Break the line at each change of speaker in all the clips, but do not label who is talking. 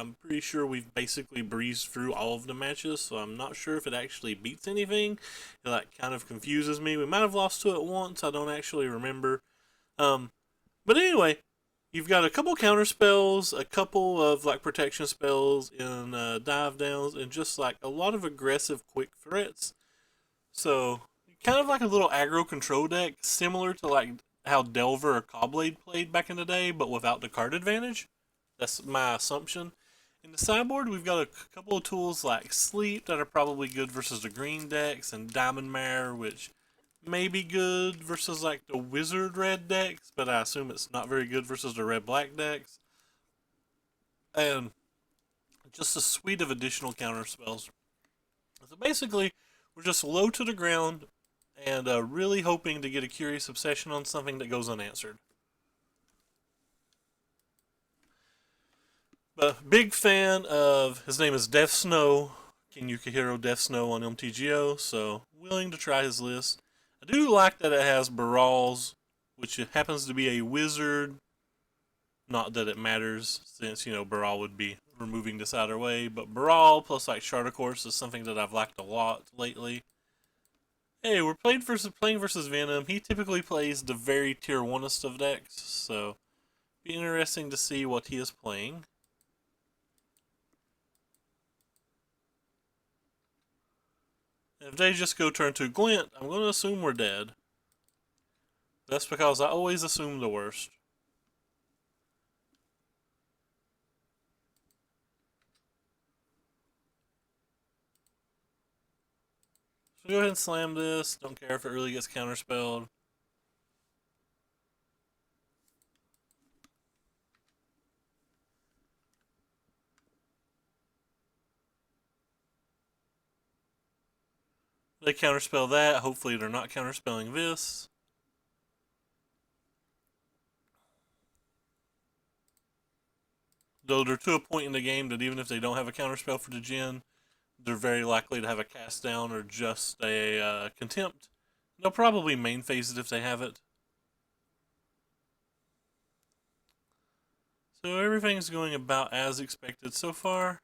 I'm pretty sure we've basically breezed through all of the matches, so I'm not sure if it actually beats anything. It like kind of confuses me. We might have lost to it once. I don't actually remember. Um, but anyway, you've got a couple counter spells, a couple of like protection spells in dive downs, and just like a lot of aggressive quick threats. So kind of like a little aggro control deck, similar to like how Delver or Cobblade played back in the day, but without the card advantage. That's my assumption. In the sideboard, we've got a couple of tools like Sleep that are probably good versus the green decks, and Diamond Mare, which may be good versus like the Wizard red decks, but I assume it's not very good versus the red black decks. And just a suite of additional counter spells. So basically, we're just low to the ground and really hoping to get a Curious Obsession on something that goes unanswered. But big fan of, his name is Death Snow, King Yukihiro Death Snow on MTGO, so willing to try his list. I do like that it has Barals, which happens to be a wizard. Not that it matters, since, Baral would be removing this outer way, but Baral plus like Shard of Course is something that I've liked a lot lately. Hey, we're playing versus Venom. He typically plays the very tier 1st of decks, so be interesting to see what he is playing. If they just go turn to Glint, I'm going to assume we're dead. That's because I always assume the worst. So go ahead and slam this. Don't care if it really gets counterspelled. They counterspell that. Hopefully they're not counterspelling this. Though they're to a point in the game that even if they don't have a counterspell for the Djinn, they're very likely to have a cast down or just a contempt. They'll probably main phase it if they have it. So everything's going about as expected so far.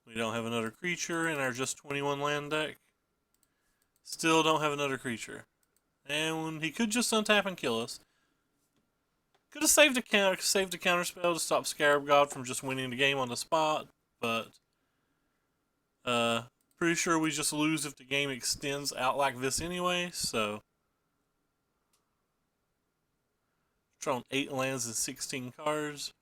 We don't have another creature in our just 21 land deck. Still don't have another creature. And he could just untap and kill us. Could have saved a counter spell to stop Scarab God from just winning the game on the spot, but pretty sure we just lose if the game extends out like this anyway. So drawn 8 lands and 16 cards.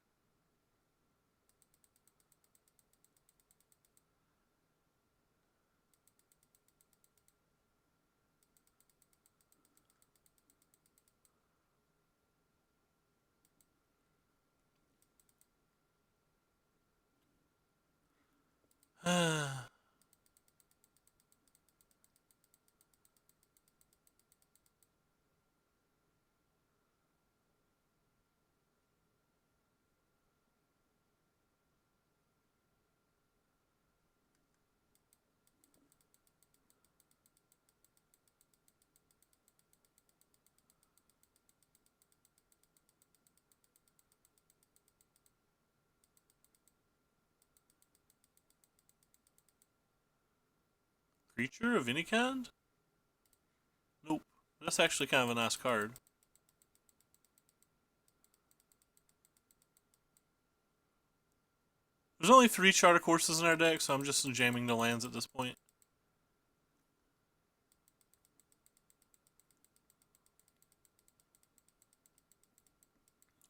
Creature of any kind? Nope. That's actually kind of a nice card. There's only 3 Charter Courses in our deck, so I'm just jamming the lands at this point.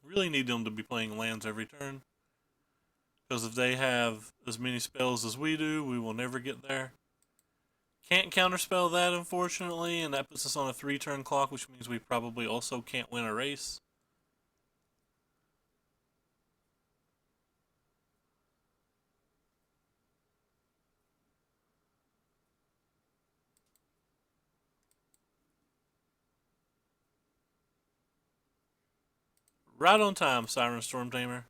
Really need them to be playing lands every turn. Because if they have as many spells as we do, we will never get there. Can't counterspell that, unfortunately, and that puts us on a 3-turn clock, which means we probably also can't win a race. Right on time, Siren Storm Tamer.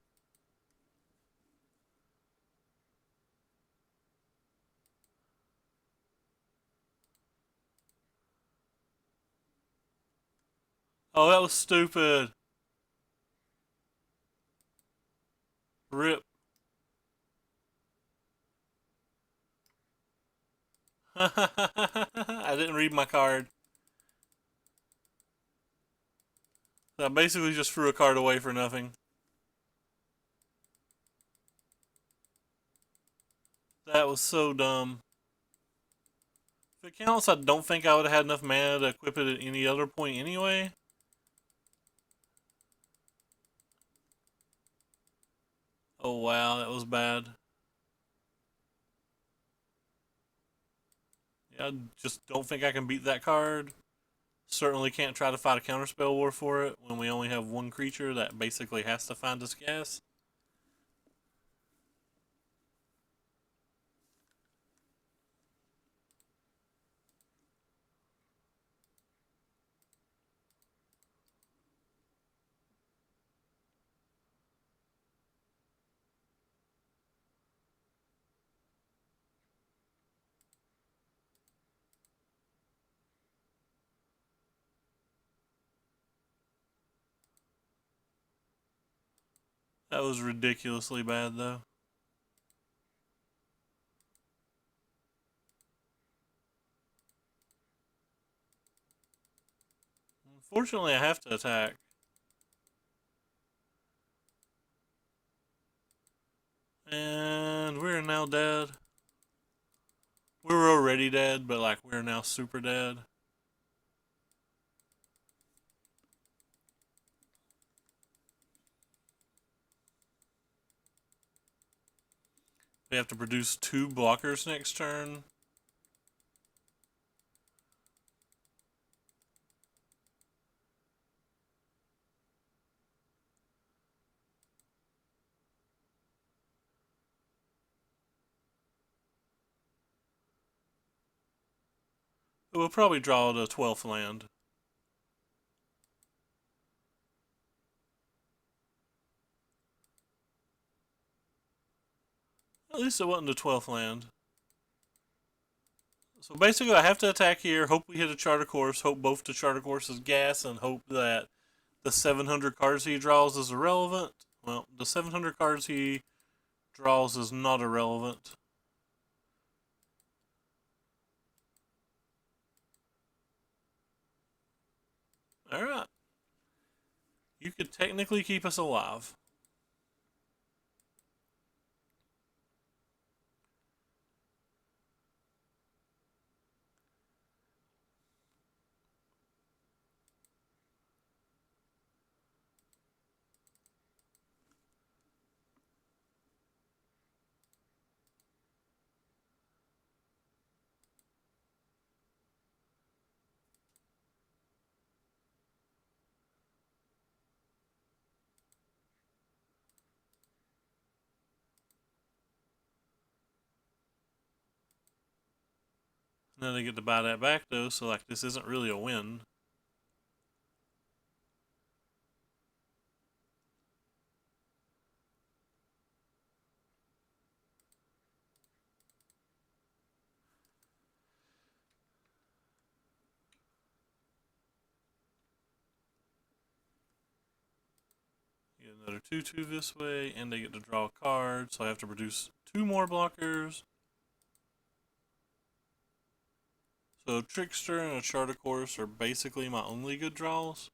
Oh, that was stupid. Rip. I didn't read my card. I basically just threw a card away for nothing. That was so dumb. If it counts, I don't think I would have had enough mana to equip it at any other point anyway. Oh wow, that was bad. Yeah, I just don't think I can beat that card. Certainly can't try to fight a counterspell war for it when we only have one creature that basically has to find us gas. That was ridiculously bad though. Unfortunately, I have to attack. And we're now dead. We were already dead, but like we're now super dead. We have to produce 2 blockers next turn. We'll probably draw the 12th land. At least it wasn't the 12th land. So basically, I have to attack here, hope we hit a Charter Course, hope both the Charter Courses gas, and hope that the 700 cards he draws is irrelevant. Well, the 700 cards he draws is not irrelevant. Alright. You could technically keep us alive. And then they get to buy that back though, so like this isn't really a win. Get another 2/2 this way, and they get to draw a card, so I have to produce 2 more blockers. So Trickster and a Charter Course are basically my only good draws.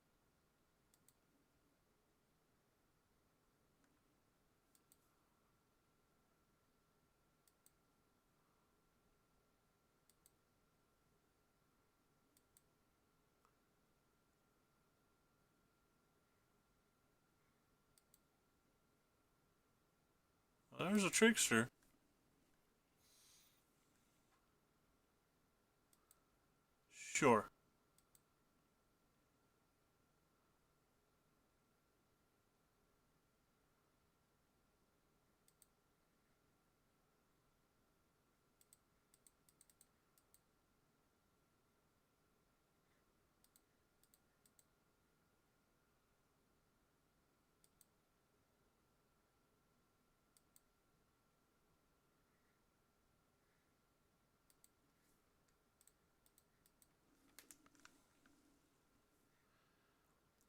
Well, there's a Trickster. Sure.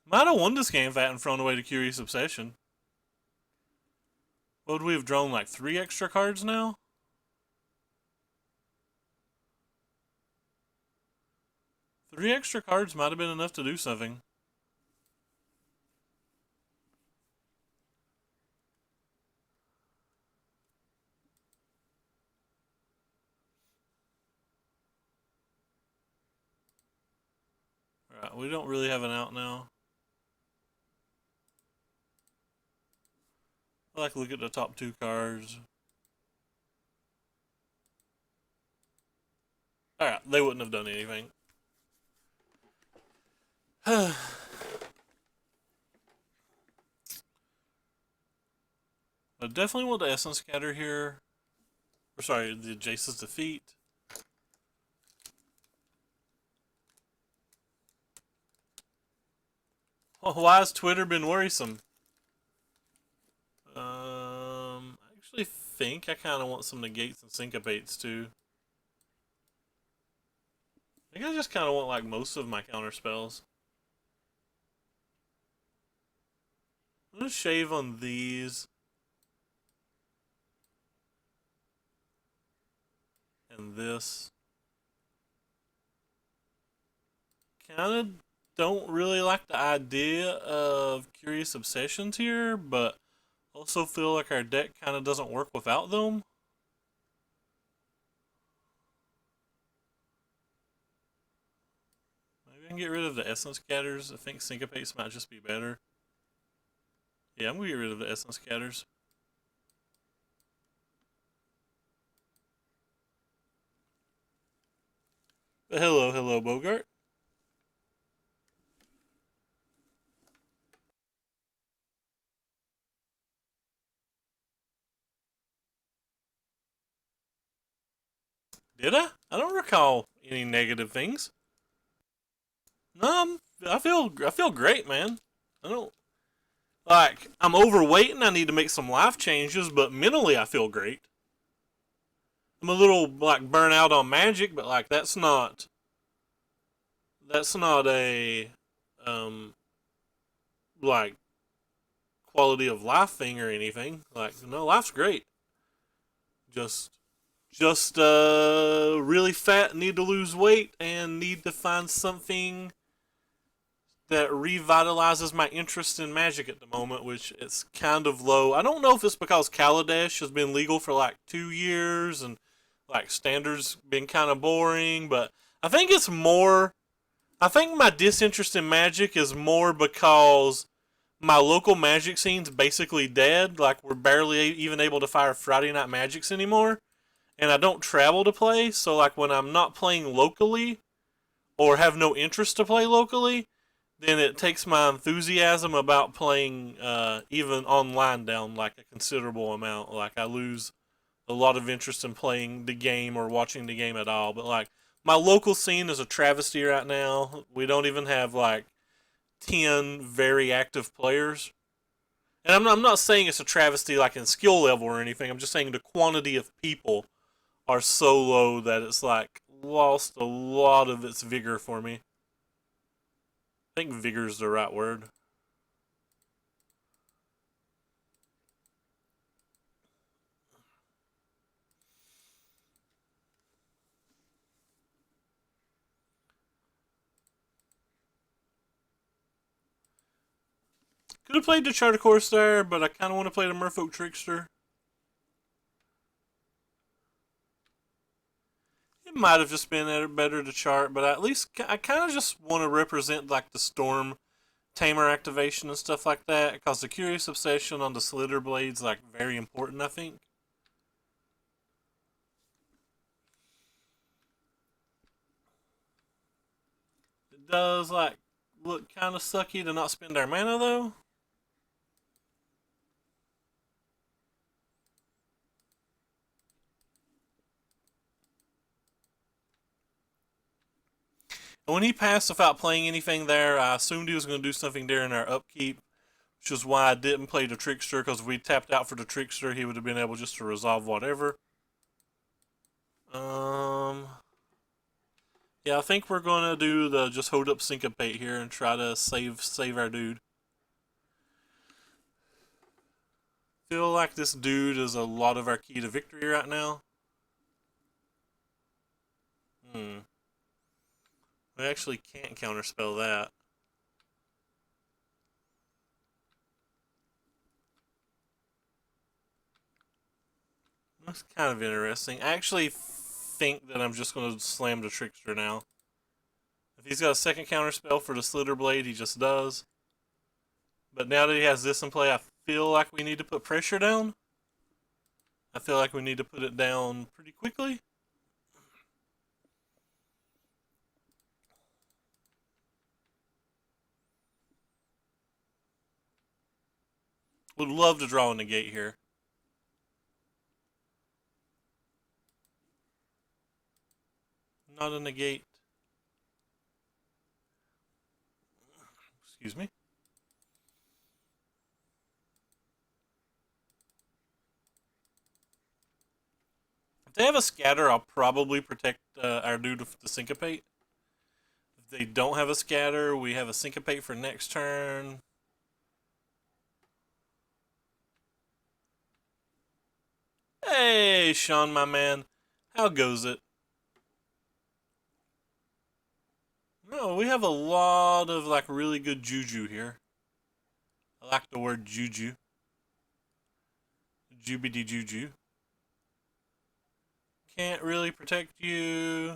Might have won this game if I hadn't thrown away the Curious Obsession. What would we have drawn, like 3 extra cards now? Three extra cards might have been enough to do something. Alright, we don't really have an out now. I like to look at the top 2 cards. Alright, they wouldn't have done anything. I definitely want the Essence Scatter here. Or sorry, the Jace's Defeat. Well, why has Twitter been worrisome? I actually think I kind of want some Negates and Syncopates too. I think I just kind of want like most of my counter spells. I'm gonna shave on these. And this. Kind of don't really like the idea of Curious Obsessions here, but also feel like our deck kind of doesn't work without them. Maybe I can get rid of the Essence Scatters. I think Syncopates might just be better. Yeah, I'm going to get rid of the Essence Scatters. But hello, Bogart. Did I? I don't recall any negative things. No, I feel great, man. I don't like I'm overweight and I need to make some life changes, but mentally I feel great. I'm a little like burnt out on Magic, but like that's not a um like quality of life thing or anything. Like no, life's great. Just just really fat, need to lose weight, and need to find something that revitalizes my interest in Magic at the moment, which it's kind of low. I don't know if it's because Kaladesh has been legal for like 2 years and like standards been kind of boring, but I think it's more. I think my disinterest in Magic is more because my local Magic scene's basically dead. Like we're barely even able to fire Friday Night Magics anymore, and I don't travel to play. So like when I'm not playing locally or have no interest to play locally, then it takes my enthusiasm about playing even online down like a considerable amount. Like I lose a lot of interest in playing the game or watching the game at all. But like my local scene is a travesty right now. We don't even have like 10 very active players. And I'm not saying it's a travesty like in skill level or anything. I'm just saying the quantity of people are so low that it's like lost a lot of its vigor for me. I think vigor is the right word. Could have played the Charter Course there, but I kind of want to play the Merfolk Trickster. It might have just been better to chart, but at least I kind of just want to represent like the Storm Tamer activation and stuff like that, because the Curious Obsession on the Slither Blade's like very important, I think. It does like look kind of sucky to not spend our mana though. And when he passed without playing anything there, I assumed he was going to do something during our upkeep, which is why I didn't play the Trickster, because if we tapped out for the Trickster, he would have been able just to resolve whatever. Um, yeah, I think we're gonna do the just hold up syncopate here and try to save our dude. feel like this dude is a lot of our key to victory right now. We actually can't counterspell that. That's kind of interesting. I actually think that I'm just going to slam the Trickster now. If he's got a second counterspell for the Slither Blade, he just does. But now that he has this in play, I feel like we need to put pressure down. I feel like we need to put it down pretty quickly. Would love to draw a negate here. Not a negate. Excuse me. If they have a scatter, I'll probably protect our dude with the syncopate. If they don't have a scatter, we have a syncopate for next turn. Hey, Sean, my man. How goes it? No, we have a lot of like really good juju here. I like the word juju. Jubity juju. Can't really protect you.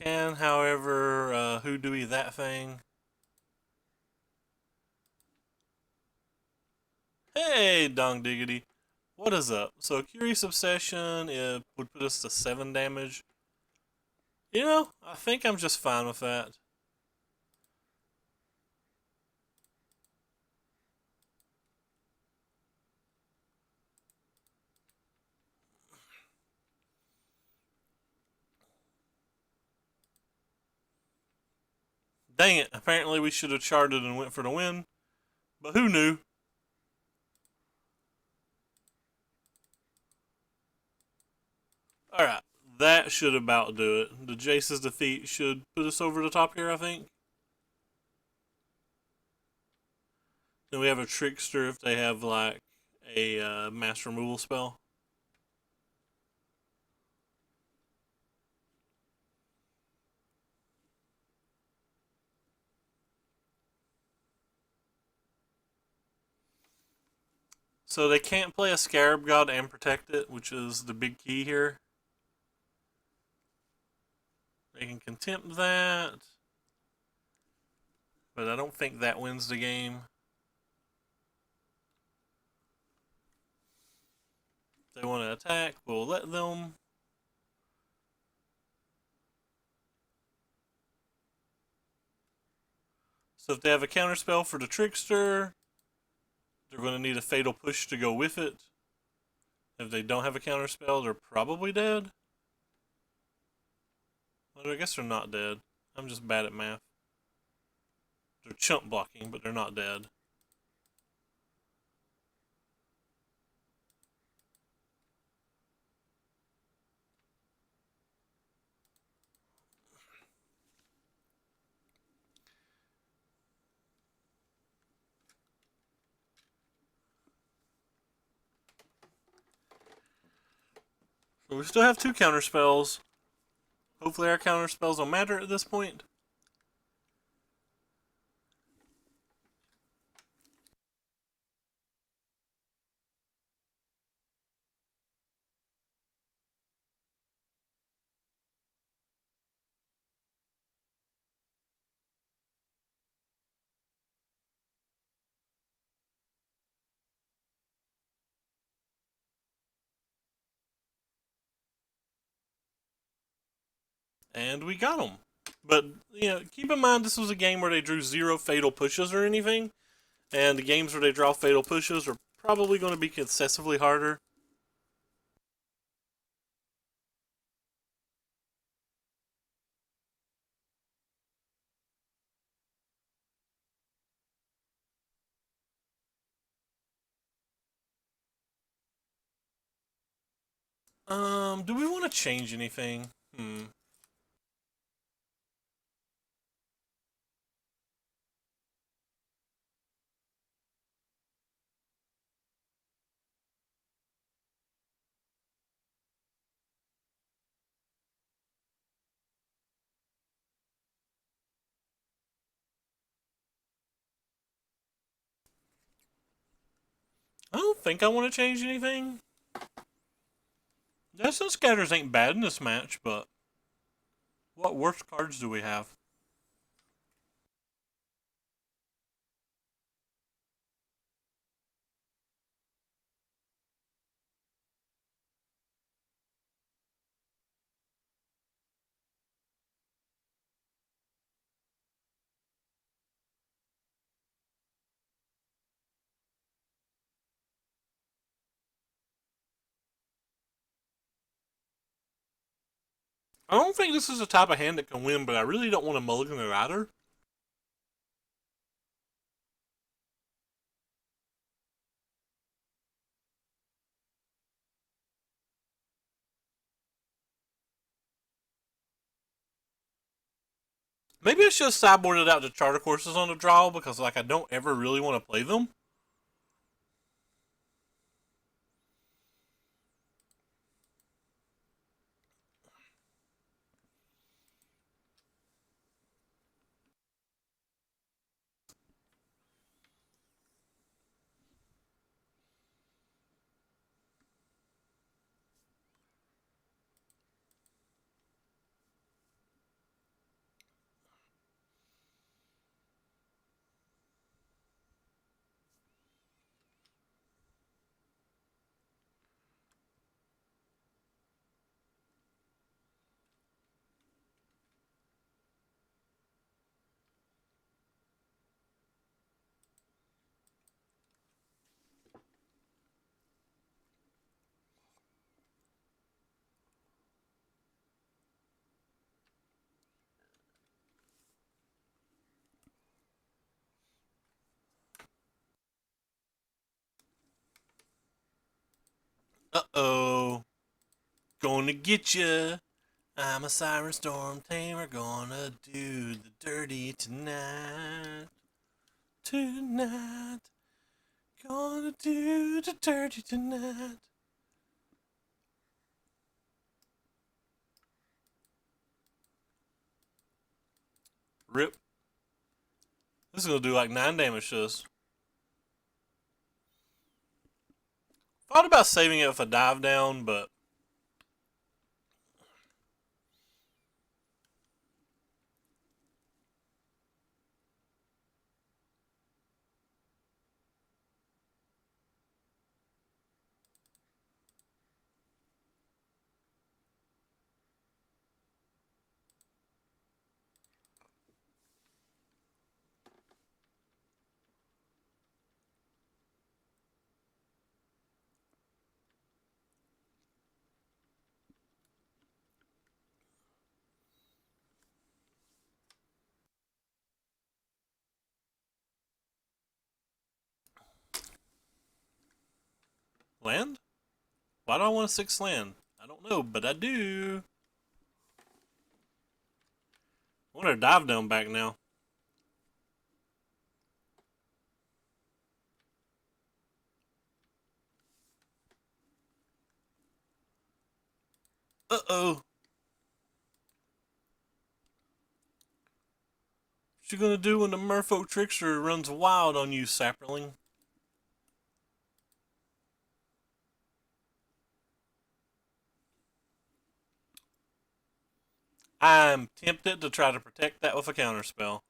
Can, however, who do we that thing? Hey, Dong Diggity. What is up? So, Curious Obsession would put us to 7 damage. You know, I think I'm just fine with that. Dang it, apparently we should have charted and went for the win. But who knew? Alright, that should about do it. The Jace's defeat should put us over the top here, I think. Then we have a Trickster if they have, like, a mass removal spell. So they can't play a Scarab God and protect it, which is the big key here. They can contempt that. But I don't think that wins the game. If they want to attack, we'll let them. So if they have a counterspell for the Trickster, they're going to need a Fatal Push to go with it. If they don't have a counterspell, they're probably dead. Well, I guess they're not dead. I'm just bad at math. They're chump blocking, but they're not dead. So we still have 2 counterspells. Hopefully our counterspells don't matter at this point. And we got them. But, you know, keep in mind this was a game where they drew 0 fatal pushes or anything. And the games where they draw fatal pushes are probably going to be excessively harder. Do we want to change anything? Hmm. I don't think I want to change anything. Destined Scatters ain't bad in this match, but what worse cards do we have? I don't think this is the type of hand that can win, but I really don't want to mulligan it either. Maybe I should have sideboarded out the charter courses on the draw because like I don't ever really want to play them. Uh-oh. Gonna get ya. I'm a Siren Storm Tamer, gonna do the dirty tonight. Tonight. Gonna do the dirty tonight. Rip. This is gonna do like 9 damage to us. Thought about saving it with a dive down, but land? Why do I want a 6 land? I don't know, but I do. I want our dive down back now. Uh-oh. What you gonna do when the Merfolk Trickster runs wild on you, Sapperling? I'm tempted to try to protect that with a counterspell.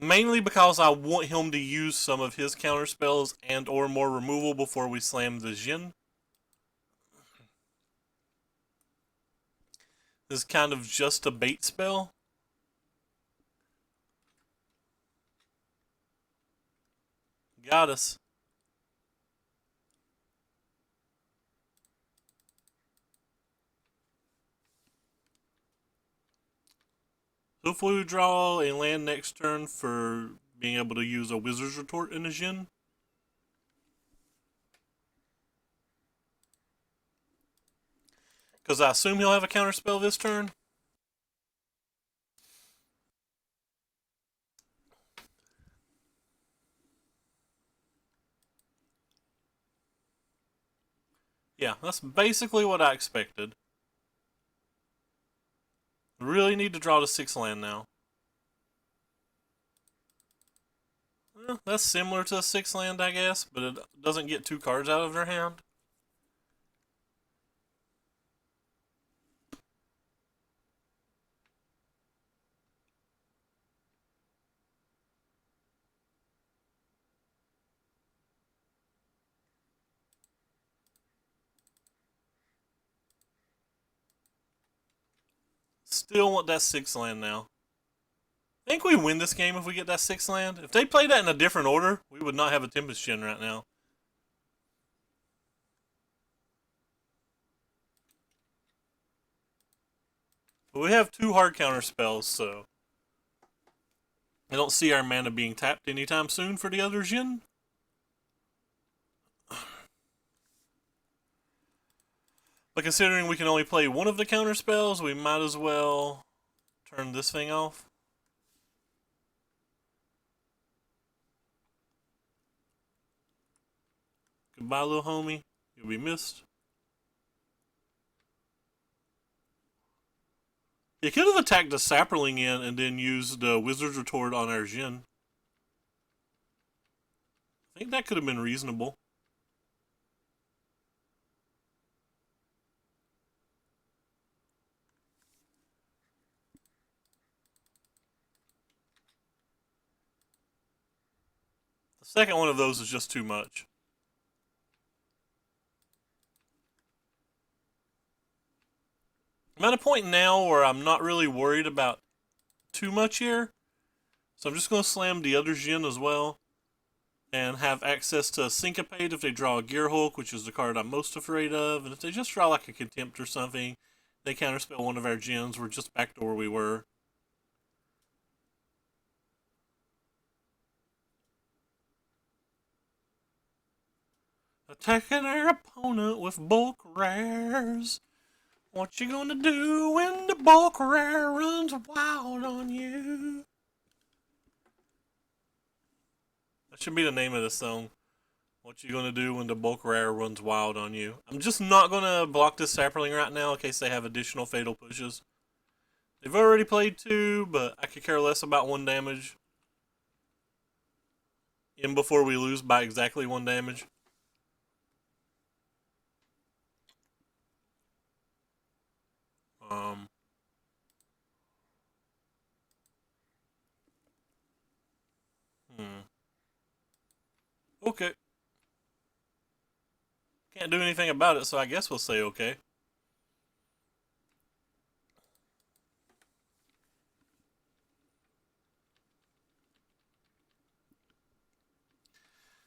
Mainly because I want him to use some of his counterspells and or more removal before we slam the Jin. This is kind of just a bait spell. Got us. Hopefully we draw a land next turn for being able to use a Wizard's Retort in a Jin. Because I assume he'll have a counterspell this turn. Yeah, that's basically what I expected. Really need to draw to 6 land now. That's similar to a 6-land, I guess, but it doesn't get 2 cards out of their hand. Still want that 6-land now. I think we win this game if we get that 6-land. If they played that in a different order, we would not have a Tempest Gen right now. But we have 2 hard counter spells, so I don't see our mana being tapped anytime soon for the other Jin. But considering we can only play one of the counter spells, we might as well turn this thing off. Goodbye, little homie. You'll be missed. He could have attacked the Saproling in and then used Wizard's Retort on our Jin. I think that could have been reasonable. The second one of those is just too much. I'm at a point now where I'm not really worried about too much here. So I'm just going to slam the other Jin as well. And have access to Syncopate if they draw a Gearhulk, which is the card I'm most afraid of. And if they just draw like a Contempt or something, they counterspell one of our Jins. We're just back to where we were. Attacking our opponent with bulk rares. What you gonna do when the bulk rare runs wild on you? That should be the name of the song. What you gonna do when the bulk rare runs wild on you? I'm just not gonna block this Saproling right now in case they have additional fatal pushes. They've already played 2, but I could care less about 1 damage. In before we lose by exactly 1 damage. Okay. Can't do anything about it, so I guess we'll say okay.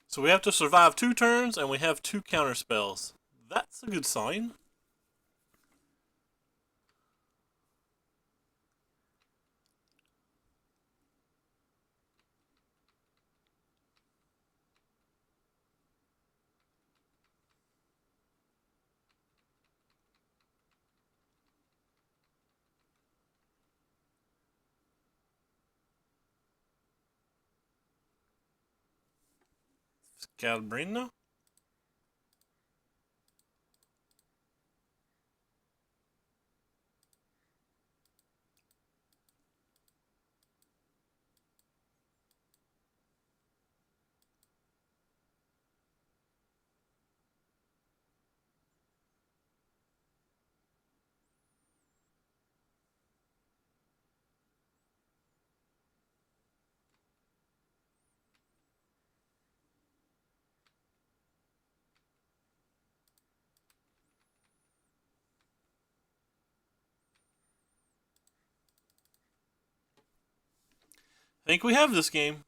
So we have to survive 2 turns, and we have 2 counter spells. That's a good sign. Scalbrina? I think we have this game.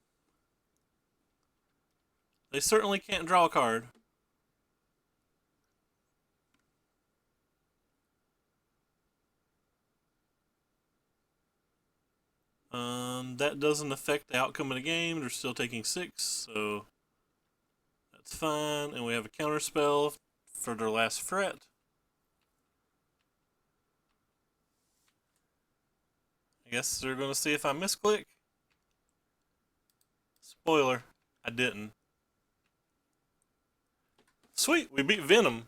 They certainly can't draw a card. That doesn't affect the outcome of the game. They're still taking 6, so that's fine. And we have a counter spell for their last threat. I guess they're going to see if I misclick. Spoiler, I didn't. Sweet, we beat Venom.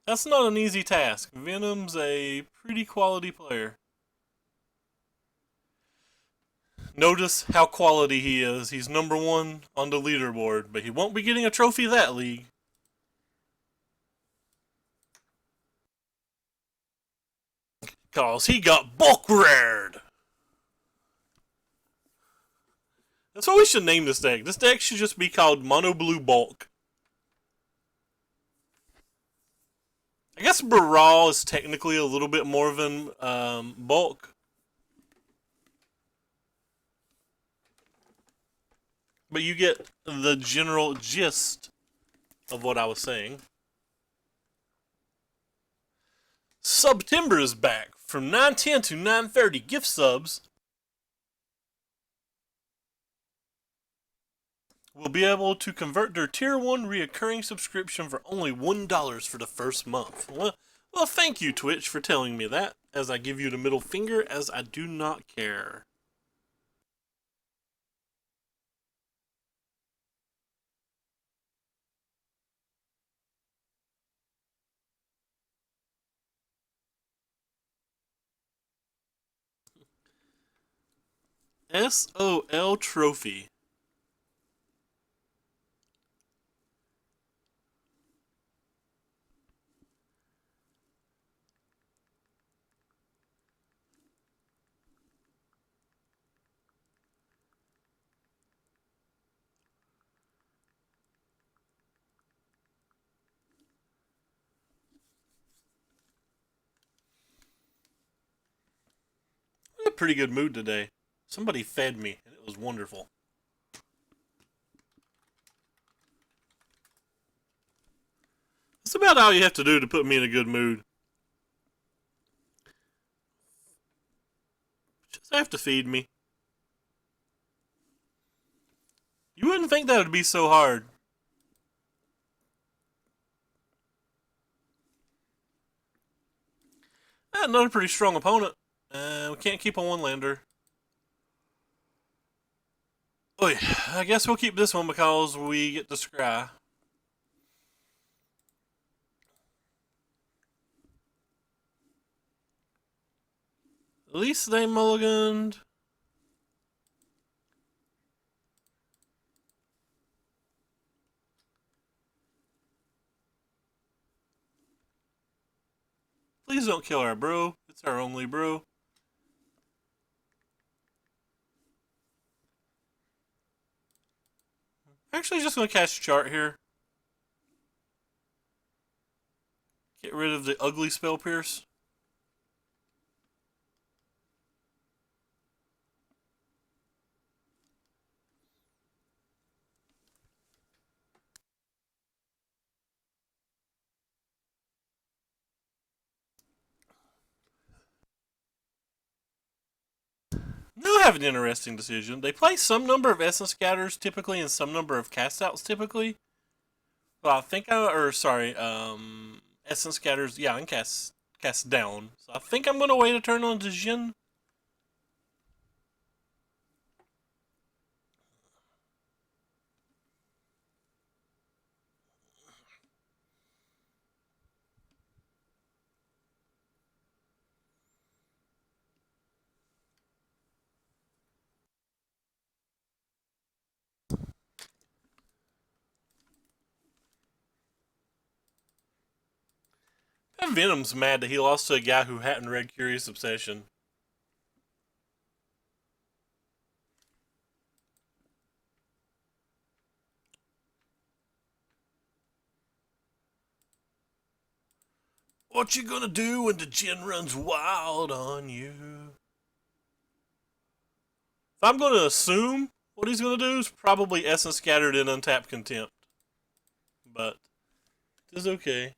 That's not an easy task. Venom's a pretty quality player. Notice how quality he is. He's #1 on the leaderboard, but he won't be getting a trophy that league. Cause he got bulk rared. That's what we should name this deck. This deck should just be called Mono Blue Bulk. I guess Baral is technically a little bit more than bulk. But you get the general gist of what I was saying. Subtimber is back from 9:10 to 9:30 gift subs. Will be able to convert their tier 1 reoccurring subscription for only $1 for the first month. Well, thank you, Twitch, for telling me that, as I give you the middle finger, as I do not care. SOL Trophy. I'm in a pretty good mood today. Somebody fed me, and it was wonderful. That's about all you have to do to put me in a good mood. Just have to feed me. You wouldn't think that would be so hard. Another pretty strong opponent. We can't keep on one lander. Oy, I guess we'll keep this one because we get to scry. At least they mulliganed. Please don't kill our bro. It's our only bro. Actually, just gonna cast Chart here. Get rid of the ugly Spell Pierce. Now I have an interesting decision. They play some number of Essence Scatters typically and some number of Cast Outs typically. Well, I think Essence Scatters, yeah, and cast down. So I think I'm gonna wait a turn on Djinn. And Venom's mad that he lost to a guy who hadn't read Curious Obsession. What you gonna do when the Djinn runs wild on you? If I'm gonna assume what he's gonna do is probably Essence Scattered in Untapped Contempt. But it is okay.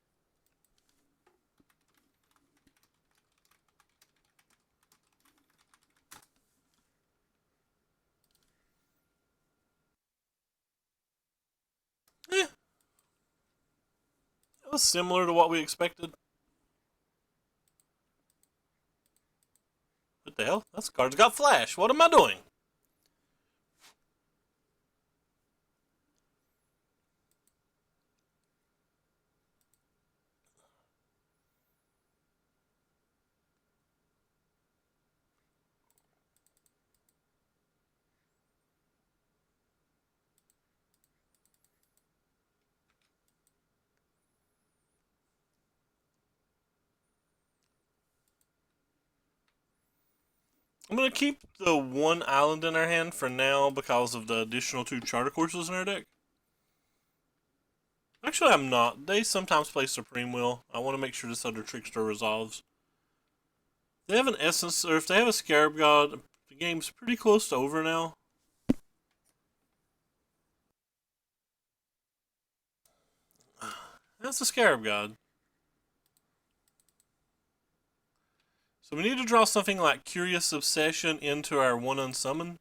Eh. It was similar to what we expected. What the hell? This card's got flash. What am I doing? I'm going to keep the one island in our hand for now because of the additional 2 charter courses in our deck. Actually, I'm not. They sometimes play Supreme Will. I want to make sure this other Trickster resolves. If they have an Essence, or if they have a Scarab God, the game's pretty close to over now. That's the Scarab God. So we need to draw something like Curious Obsession into our 1 unsummon.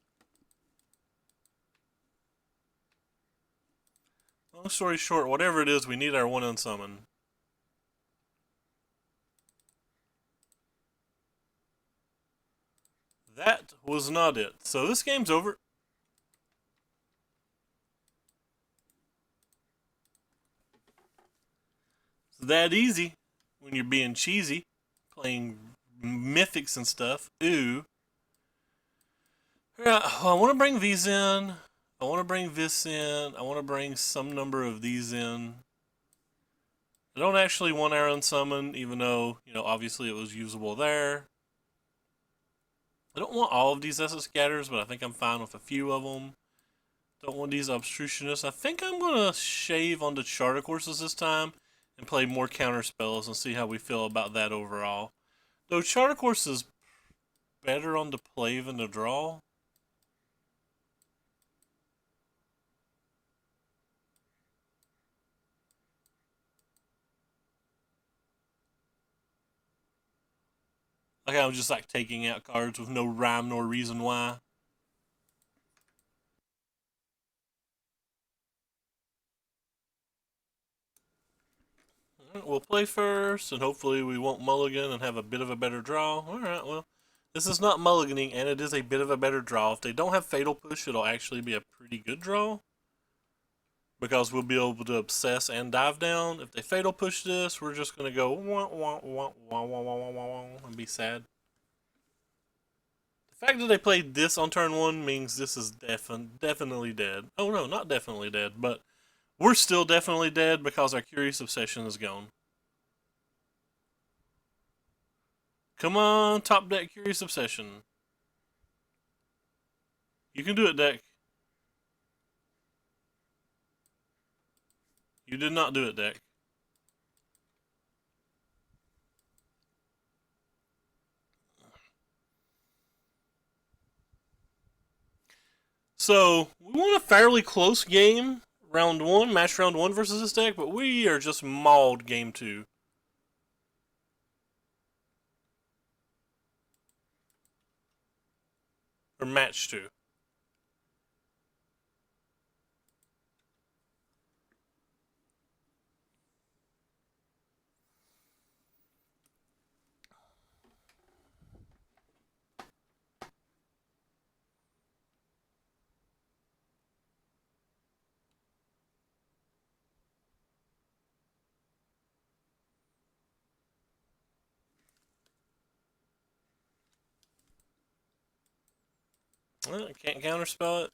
Long story short, whatever it is, we need our 1 unsummon. That was not it. So this game's over. It's that easy when you're being cheesy, playing mythics and stuff. Ooh. Alright, well, I want to bring these in. I want to bring this in. I want to bring some number of these in. I don't actually want our unsummon, even though, obviously it was usable there. I don't want all of these Essence Scatters, but I think I'm fine with a few of them. Don't want these Obstructionists. I think I'm going to shave on the Charter Courses this time and play more counter spells and see how we feel about that overall. Though Charter Course is better on the play than the draw. Like I'm just like taking out cards with no rhyme nor reason why. We'll play first, and hopefully we won't mulligan and have a bit of a better draw. Alright, well, this is not mulliganing, and it is a bit of a better draw. If they don't have Fatal Push, it'll actually be a pretty good draw. Because we'll be able to obsess and dive down. If they Fatal Push this, we're just going to go wah, wah, wah, wah, wah, wah, wah, wah, and be sad. The fact that they played this on turn 1 means this is definitely dead. Oh no, not definitely dead, but we're still definitely dead because our Curious Obsession is gone. Come on, top deck Curious Obsession. You can do it, deck. You did not do it, deck. So, we won a fairly close game, match round 1 versus this deck, but we are just mauled game 2. Or match 2. Well, I can't counterspell it.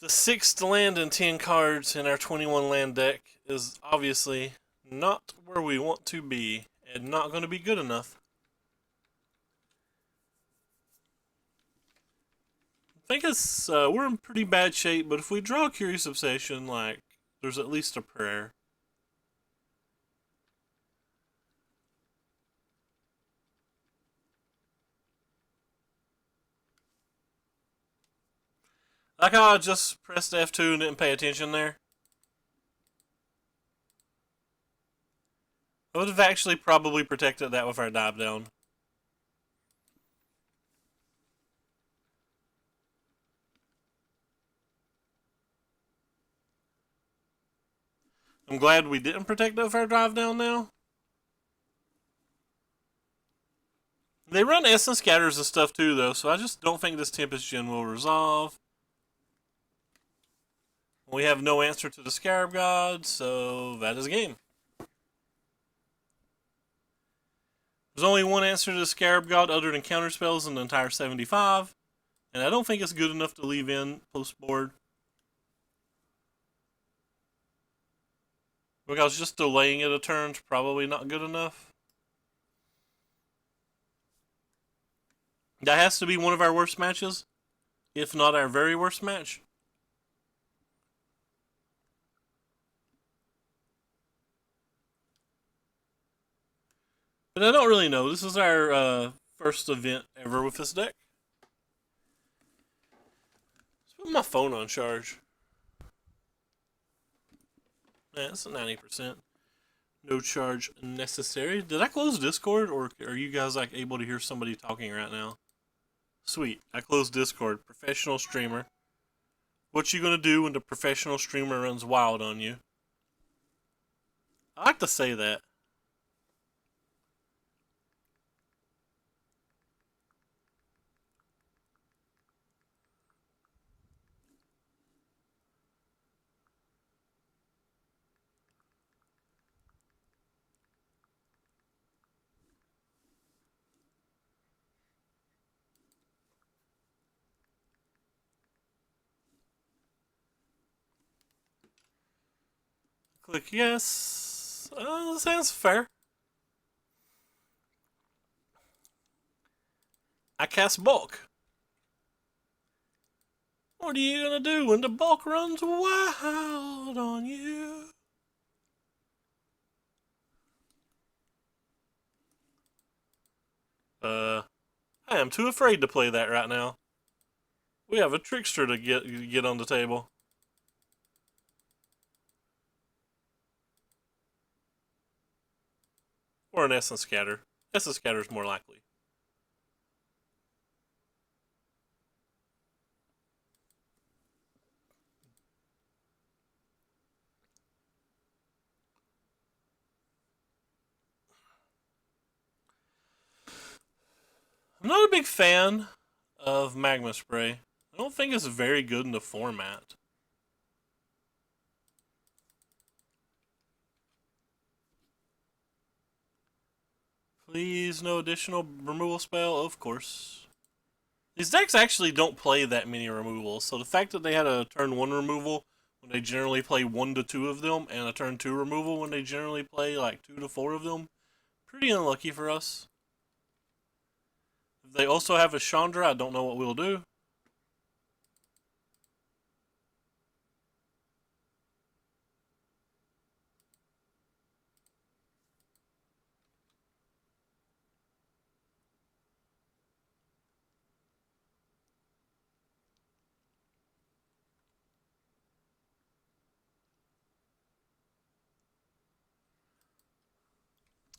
The 6th land and 10 cards in our 21 land deck is obviously not where we want to be and not going to be good enough. I think we're in pretty bad shape, but if we draw Curious Obsession, like, there's at least a prayer. Like how I just pressed F2 and didn't pay attention there. I would have actually probably protected that with our dive down. I'm glad we didn't protect it with our dive down now. They run Essence Scatters and stuff too, though, so I just don't think this Tempest Gen will resolve. We have no answer to the Scarab God, so that is a game. There's only one answer to the Scarab God other than counter spells in the entire 75, and I don't think it's good enough to leave in post board. Because just delaying it a turn's probably not good enough. That has to be one of our worst matches, if not our very worst match. But I don't really know. This is our first event ever with this deck. Let's put my phone on charge. Yeah, it's 90%. No charge necessary. Did I close Discord, or are you guys like able to hear somebody talking right now? Sweet. I closed Discord. Professional streamer. What you gonna do when the professional streamer runs wild on you? I like to say that. Click yes. Sounds fair. I cast bulk. What are you gonna do when the bulk runs wild on you? I am too afraid to play that right now. We have a trickster to get on the table. Or an Essence Scatter. Essence Scatter is more likely. I'm not a big fan of Magma Spray. I don't think it's very good in the format. Please, no additional removal spell, of course. These decks actually don't play that many removals, so the fact that they had a turn 1 removal when they generally play 1 to 2 of them, and a turn 2 removal when they generally play like 2 to 4 of them, pretty unlucky for us. If they also have a Chandra, I don't know what we'll do.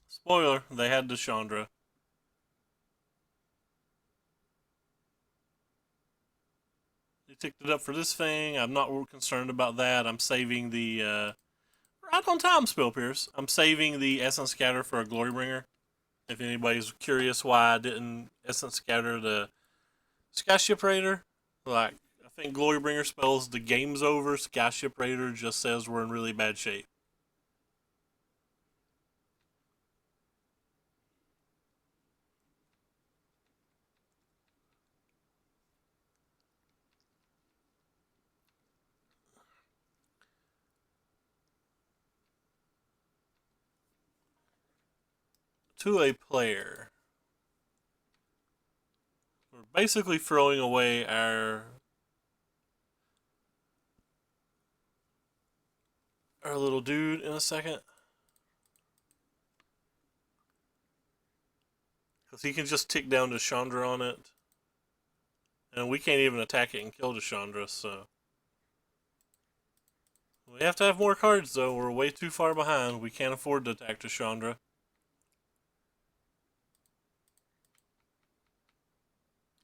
Spoiler, they had the Chandra. They ticked it up for this thing. I'm not concerned about that. I'm saving the right on time, Spill Pierce. I'm saving the Essence Scatter for a Glorybringer. If anybody's curious why I didn't Essence Scatter the Skyship Raider, like, I think Glorybringer spells the game's over. Skyship Raider just says we're in really bad shape. To a player, we're basically throwing away our little dude in a second. Because he can just tick down to Chandra on it. And we can't even attack it and kill the Chandra, so. We have to have more cards, though. We're way too far behind. We can't afford to attack the Chandra.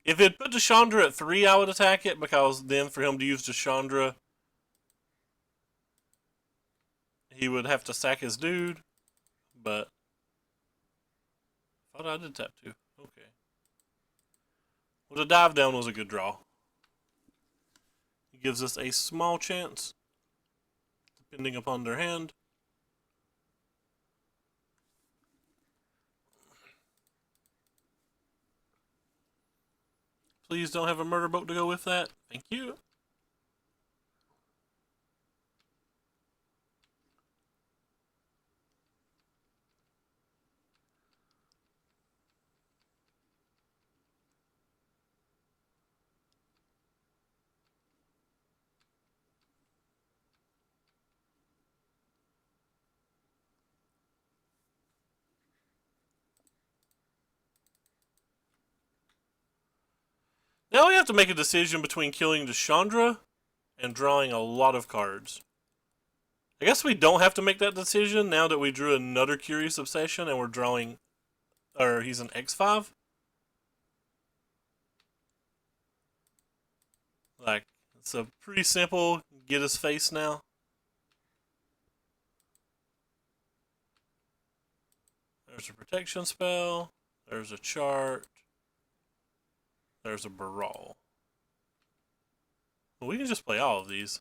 If it put the Chandra at 3, I would attack it, because then for him to use the Chandra, he would have to sack his dude. But I thought I did tap 2. Okay. Well, the dive down was a good draw. It gives us a small chance, depending upon their hand. please don't have a murder boat to go with that. Thank you. Now we have to make a decision between killing Deshandra and drawing a lot of cards. I guess we don't have to make that decision now that we drew another Curious Obsession and we're drawing, or he's an X5. Like, it's a pretty simple get his face now. There's a protection spell. There's a chart. There's a Baral. Well, we can just play all of these.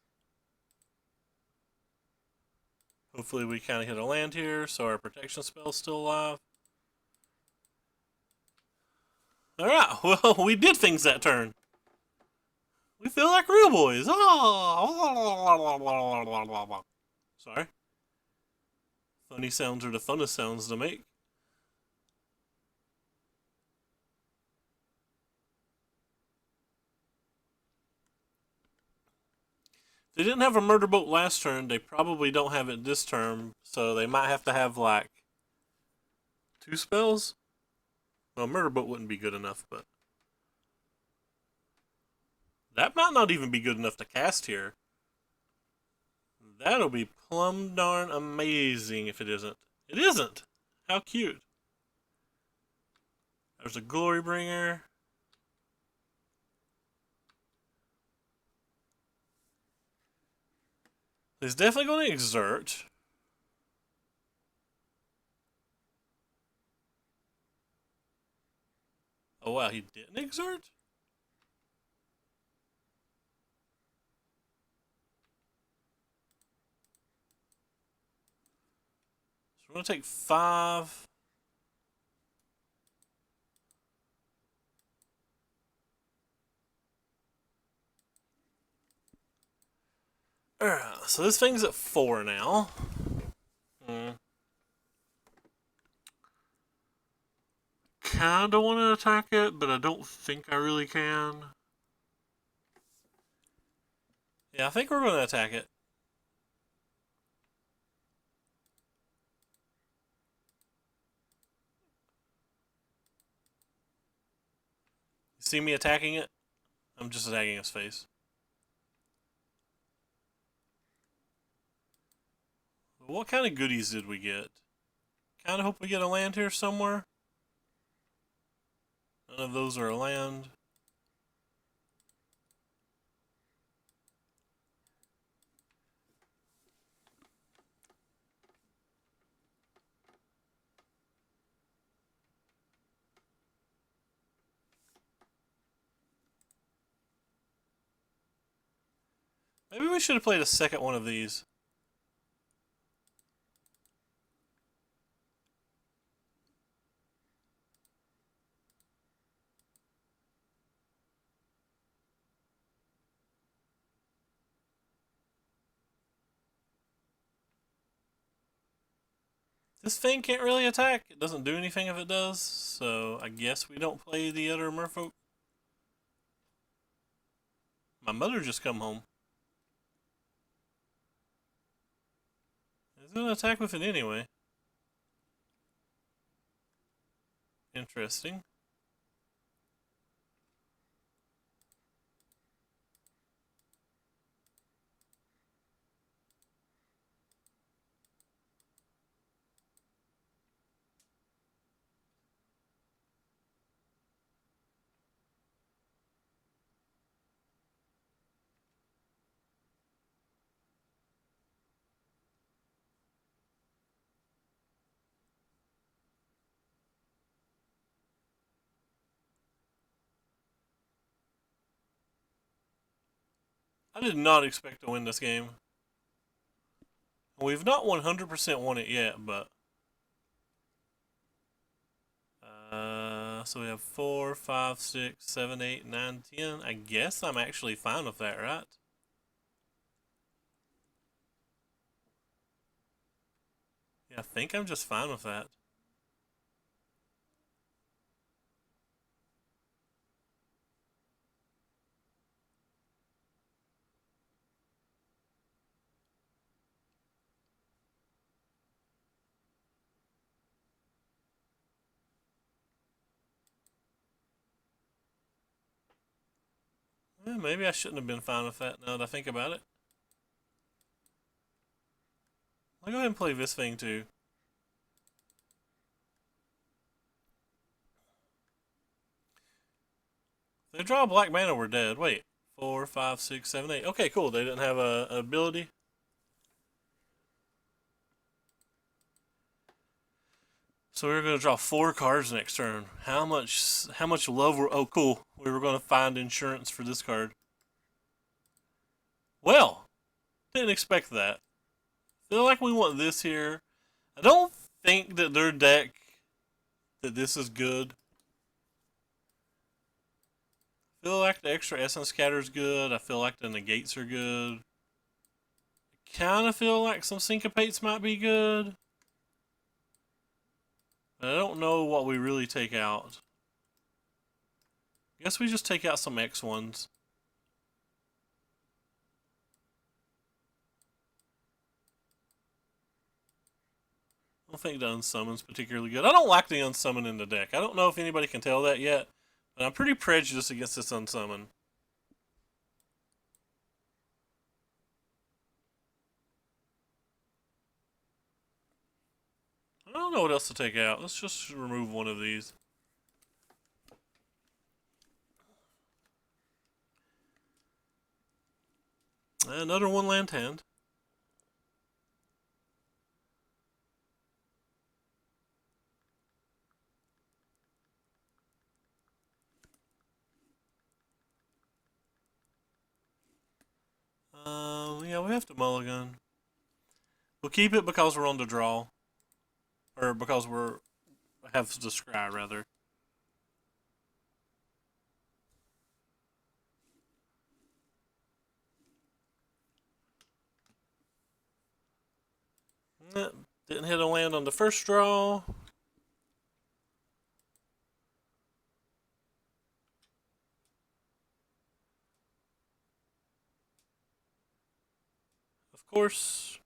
Hopefully we kind of hit a land here, so our protection spell's still alive. Alright, well, we did things that turn. We feel like real boys. Oh. Sorry. Funny sounds are the funnest sounds to make. They didn't have a murder boat last turn. They probably don't have it this turn, so they might have to have like 2 spells. Well, murder boat wouldn't be good enough, but that might not even be good enough to cast here. That'll be plumb darn amazing if it isn't. It isn't! How cute. There's a Glorybringer. He's definitely going to exert. Oh wow, he didn't exert? So we're going to take 5. So this thing's at 4 now. Kinda want to attack it, but I don't think I really can. Yeah, I think we're going to attack it. You see me attacking it? I'm just attacking his face. What kind of goodies did we get? Kinda hope we get a land here somewhere. None of those are a land. Maybe we should have played a second one of these. This thing can't really attack. It doesn't do anything if it does, so I guess we don't play the other merfolk. My mother just come home. It's gonna attack with it anyway. Interesting. I did not expect to win this game. We've not 100% won it yet, but So we have 4, 5, 6, 7, 8, 9, 10. I guess I'm actually fine with that, right? Yeah, I think I'm just fine with that. Yeah, maybe I shouldn't have been fine with that now that I think about it. I'll go ahead and play this thing too. If they draw a black mana, we're dead. Wait. 4, 5, 6, 7, 8. Okay, cool. They didn't have a ability. So we were gonna draw 4 cards next turn. How much love were, oh cool. We were gonna find insurance for this card. Well, didn't expect that. Feel like we want this here. I don't think that their deck that this is good. Feel like the extra Essence Scatter is good. I feel like the negates are good. Kind of feel like some syncopates might be good. But I don't know what we really take out. I guess we just take out some X ones. I don't think the Unsummon's particularly good. I don't like the Unsummon in the deck. I don't know if anybody can tell that yet, but I'm pretty prejudiced against this Unsummon. I don't know what else to take out. Let's just remove one of these. Another one land hand. Yeah, we have to mulligan. We'll keep it because we're on the draw. Or because we're have the scry rather. Didn't hit a land on the first draw. Of course.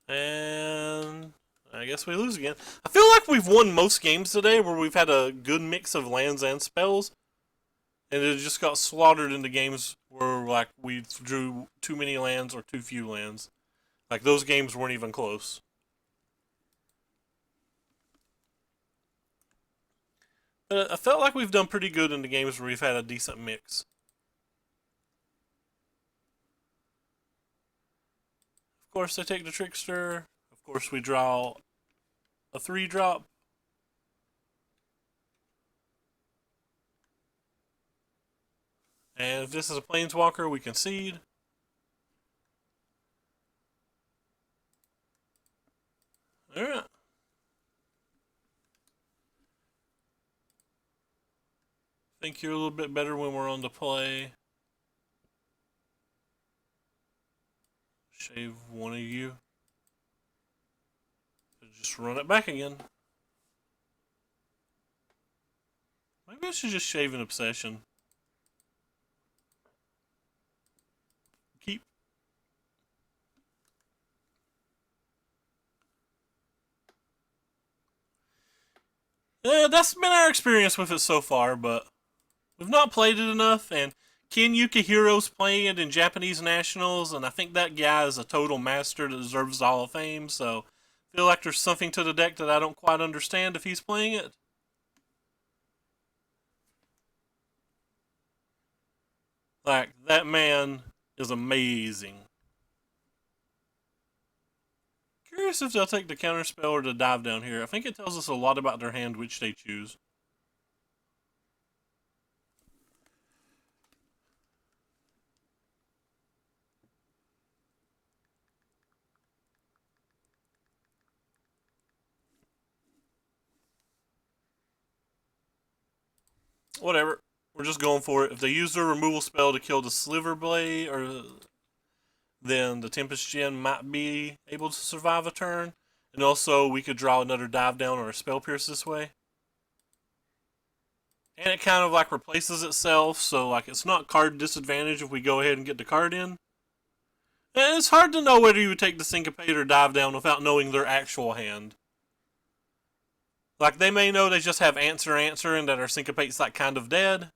And I guess we lose again. I feel like we've won most games today where we've had a good mix of lands and spells. And it just got slaughtered in the games where like we drew too many lands or too few lands. Like those games weren't even close. But I felt like we've done pretty good in the games where we've had a decent mix. Of course, I take the Trickster. Of course, we draw a 3-drop. And if this is a Planeswalker, we concede. Alright. Think you're a little bit better when we're on the play. Shave one of you. Just run it back again. Maybe I should just shave an Obsession. Keep. Yeah, that's been our experience with it so far, but we've not played it enough, and Ken Yukihiro's playing it in Japanese Nationals, and I think that guy is a total master that deserves the Hall of Fame, so I feel like there's something to the deck that I don't quite understand if he's playing it. Like, that man is amazing. Curious if they'll take the counterspell or the dive down here. I think it tells us a lot about their hand which they choose. Whatever. We're just going for it. If they use their removal spell to kill the Sliver Blade, then the Tempest Gen might be able to survive a turn. And also, we could draw another Dive Down or a Spell Pierce this way. And it kind of like replaces itself, so like it's not card disadvantage if we go ahead and get the card in. And it's hard to know whether you would take the Syncopate or Dive Down without knowing their actual hand. Like, they may know they just have Answer, and that our Syncopate's like kind of dead.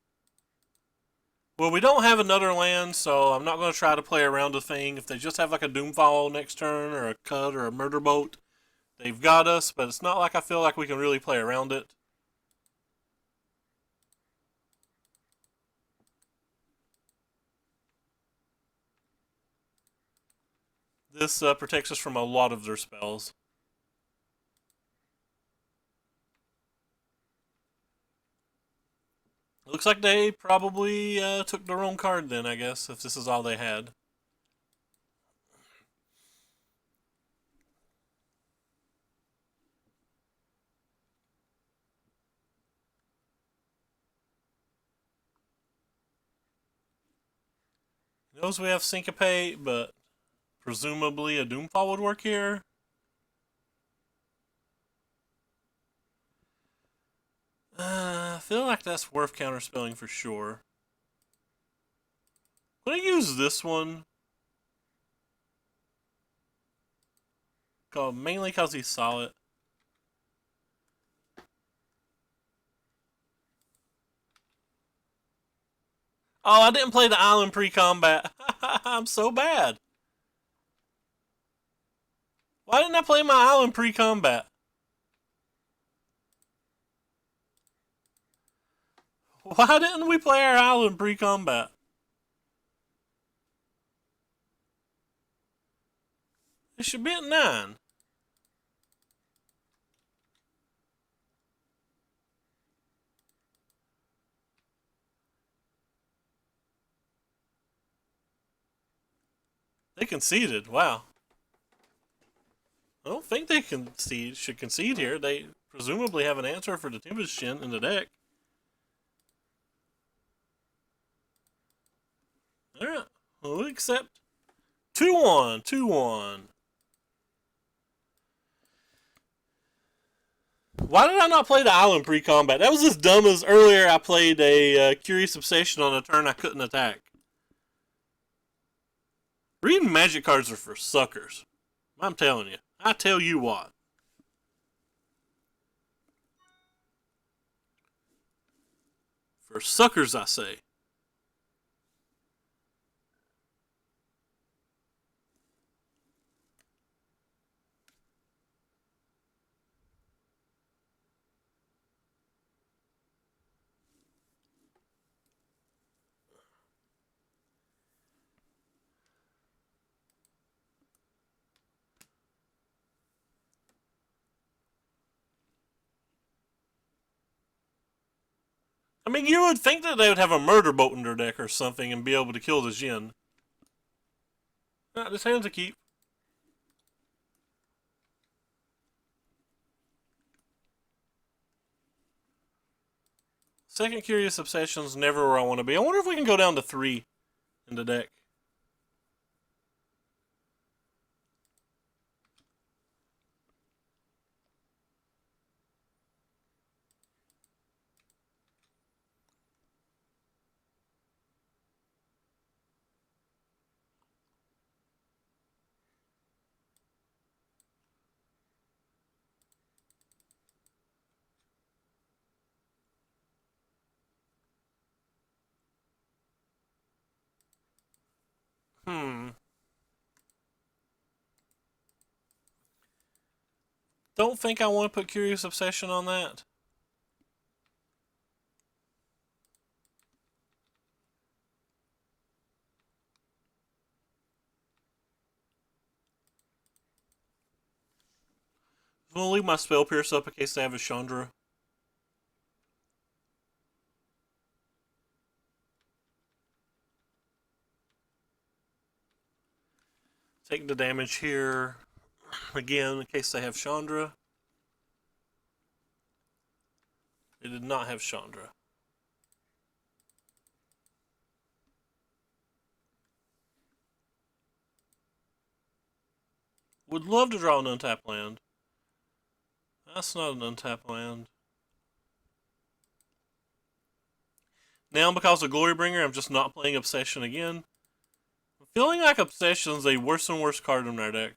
Well, we don't have another land, so I'm not going to try to play around the thing. If they just have like a Doomfall next turn, or a Cut, or a Murder Bolt, they've got us, but it's not like I feel like we can really play around it. This protects us from a lot of their spells. Looks like they probably took their own card then, I guess, if this is all they had. Knows we have Syncopate, but presumably a Doomfall would work here. I feel like that's worth counterspelling for sure. I'm gonna use this one. Mainly because he saw it. Oh, I didn't play the island pre-combat. I'm so bad. Why didn't I play my island pre-combat? Why didn't we play our island pre-combat? It should be at 9. They conceded. Wow. I don't think they should concede here. They presumably have an answer for the Tempest Gen in the deck. Alright. We'll accept. 2-1. 2-1. Why did I not play the island pre-combat? That was as dumb as earlier I played a Curious Obsession on a turn I couldn't attack. Reading magic cards are for suckers. I'm telling you. I tell you what. For suckers, I say. I mean, you would think that they would have a Murder Bolt in their deck or something and be able to kill the Jin. Nah, this hand's a keep. Second Curious Obsession's never where I want to be. I wonder if we can go down to 3 in the deck. Don't think I want to put Curious Obsession on that. I'm going to leave my Spell Pierce up in case they have a Chandra. Take the damage here. Again, in case they have Chandra. They did not have Chandra. Would love to draw an untapped land. That's not an untapped land. Now, because of Glorybringer, I'm just not playing Obsession again. I'm feeling like Obsession's a worse and worse card in our deck.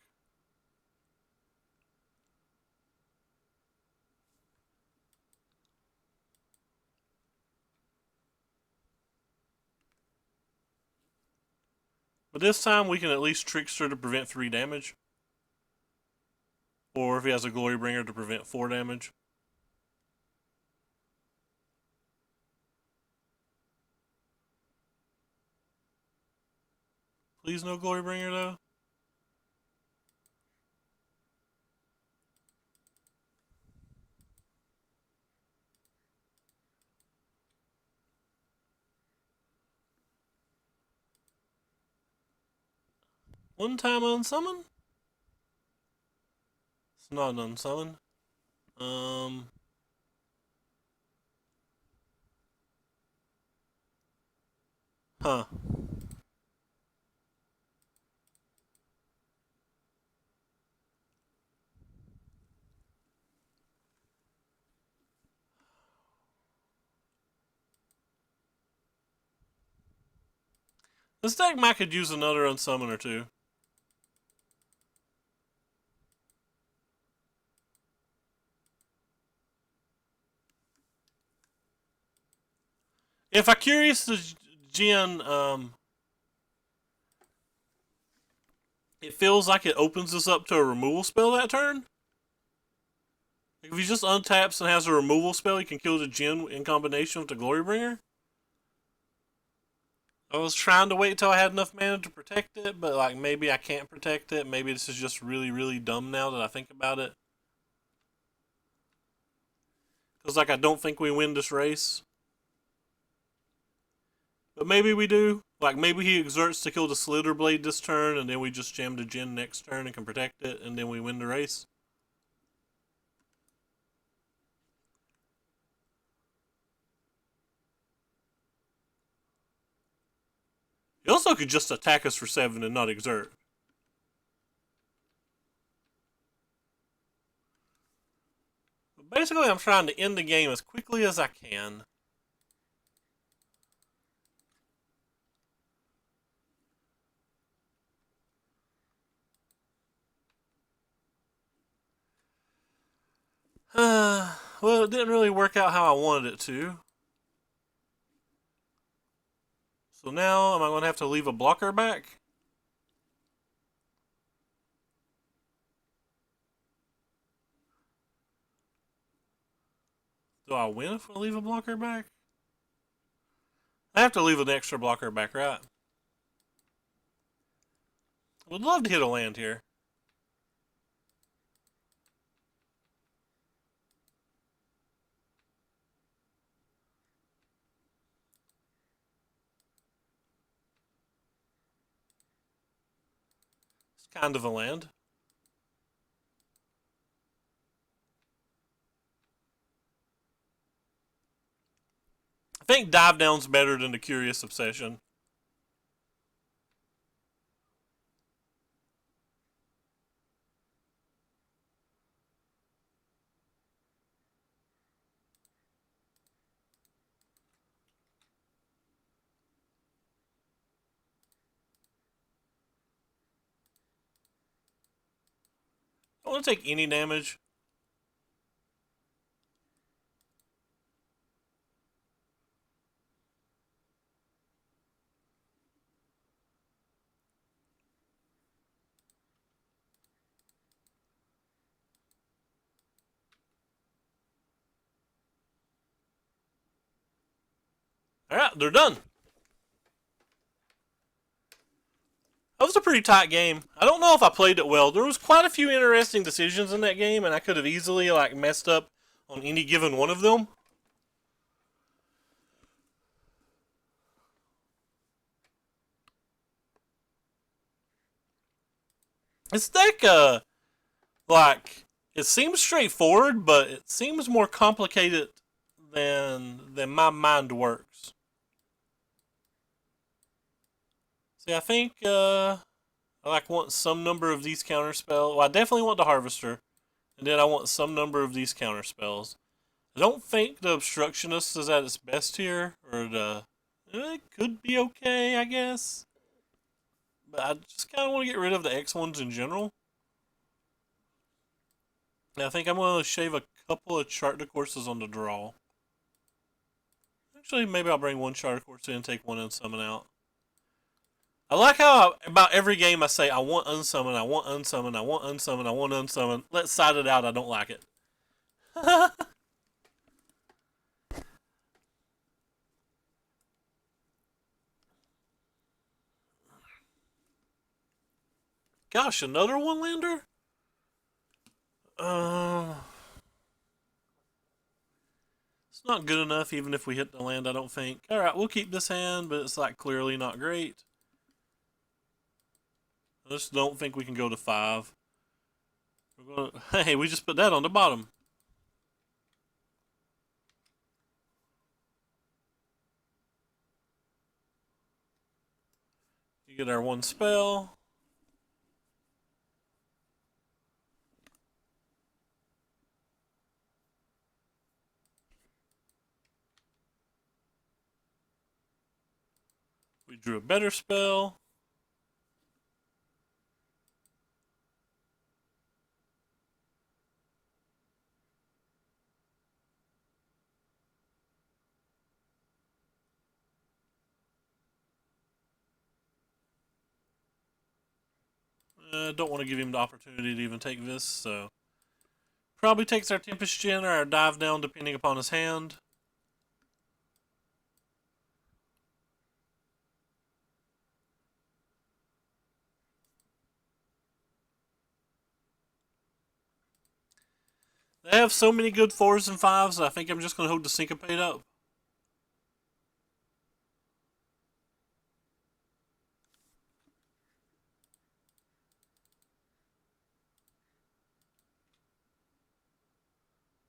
But this time we can at least Trickster to prevent 3 damage. Or if he has a Glorybringer to prevent 4 damage. Please no Glorybringer though. One time unsummon? It's not an unsummon. Huh. This deck might could use another unsummon or two. If I curious the Jin, it feels like it opens us up to a removal spell that turn. If he just untaps and has a removal spell, he can kill the Jin in combination with the Glorybringer. I was trying to wait till I had enough mana to protect it, but like maybe I can't protect it. Maybe this is just really, really dumb now that I think about it. Because like I don't think we win this race. But maybe we do. Like maybe he exerts to kill the Slitherblade this turn, and then we just jam the Jin next turn and can protect it, and then we win the race. He also could just attack us for 7 and not exert. But basically, I'm trying to end the game as quickly as I can. Well, it didn't really work out how I wanted it to. So now, am I going to have to leave a blocker back? Do I win if I leave a blocker back? I have to leave an extra blocker back, right? I would love to hit a land here. It's kind of a land. I think Dive Down's better than the Curious Obsession. I want to take any damage. Alright, they're done. That was a pretty tight game. I don't know if I played it well. There was quite a few interesting decisions in that game, and I could have easily like messed up on any given one of them. This deck, like, it seems straightforward, but it seems more complicated than my mind works. See, I think I like want some number of these counter spells. Well, I definitely want the Harvester, and then I want some number of these counter spells. I don't think the Obstructionist is at its best here, or the it could be okay, I guess. But I just kind of want to get rid of the X ones in general. And I think I'm going to shave a couple of Chart de Courses on the draw. Actually, maybe I'll bring one Chart de Course in and take one Unsummon out. I like how about every game I say I want Unsummon, I want Unsummon, I want Unsummon, I want Unsummon. Let's side it out, I don't like it. Gosh, another one-lander? It's not good enough even if we hit the land, I don't think. Alright, we'll keep this hand, but it's like clearly not great. I just don't think we can go to 5. We're gonna, hey, we just put that on the bottom. You get our one spell. We drew a better spell. Don't want to give him the opportunity to even take this, so probably takes our Tempest Gen or our Dive Down depending upon his hand. They have so many good 4s and 5s, I think I'm just going to hold the Syncopate up.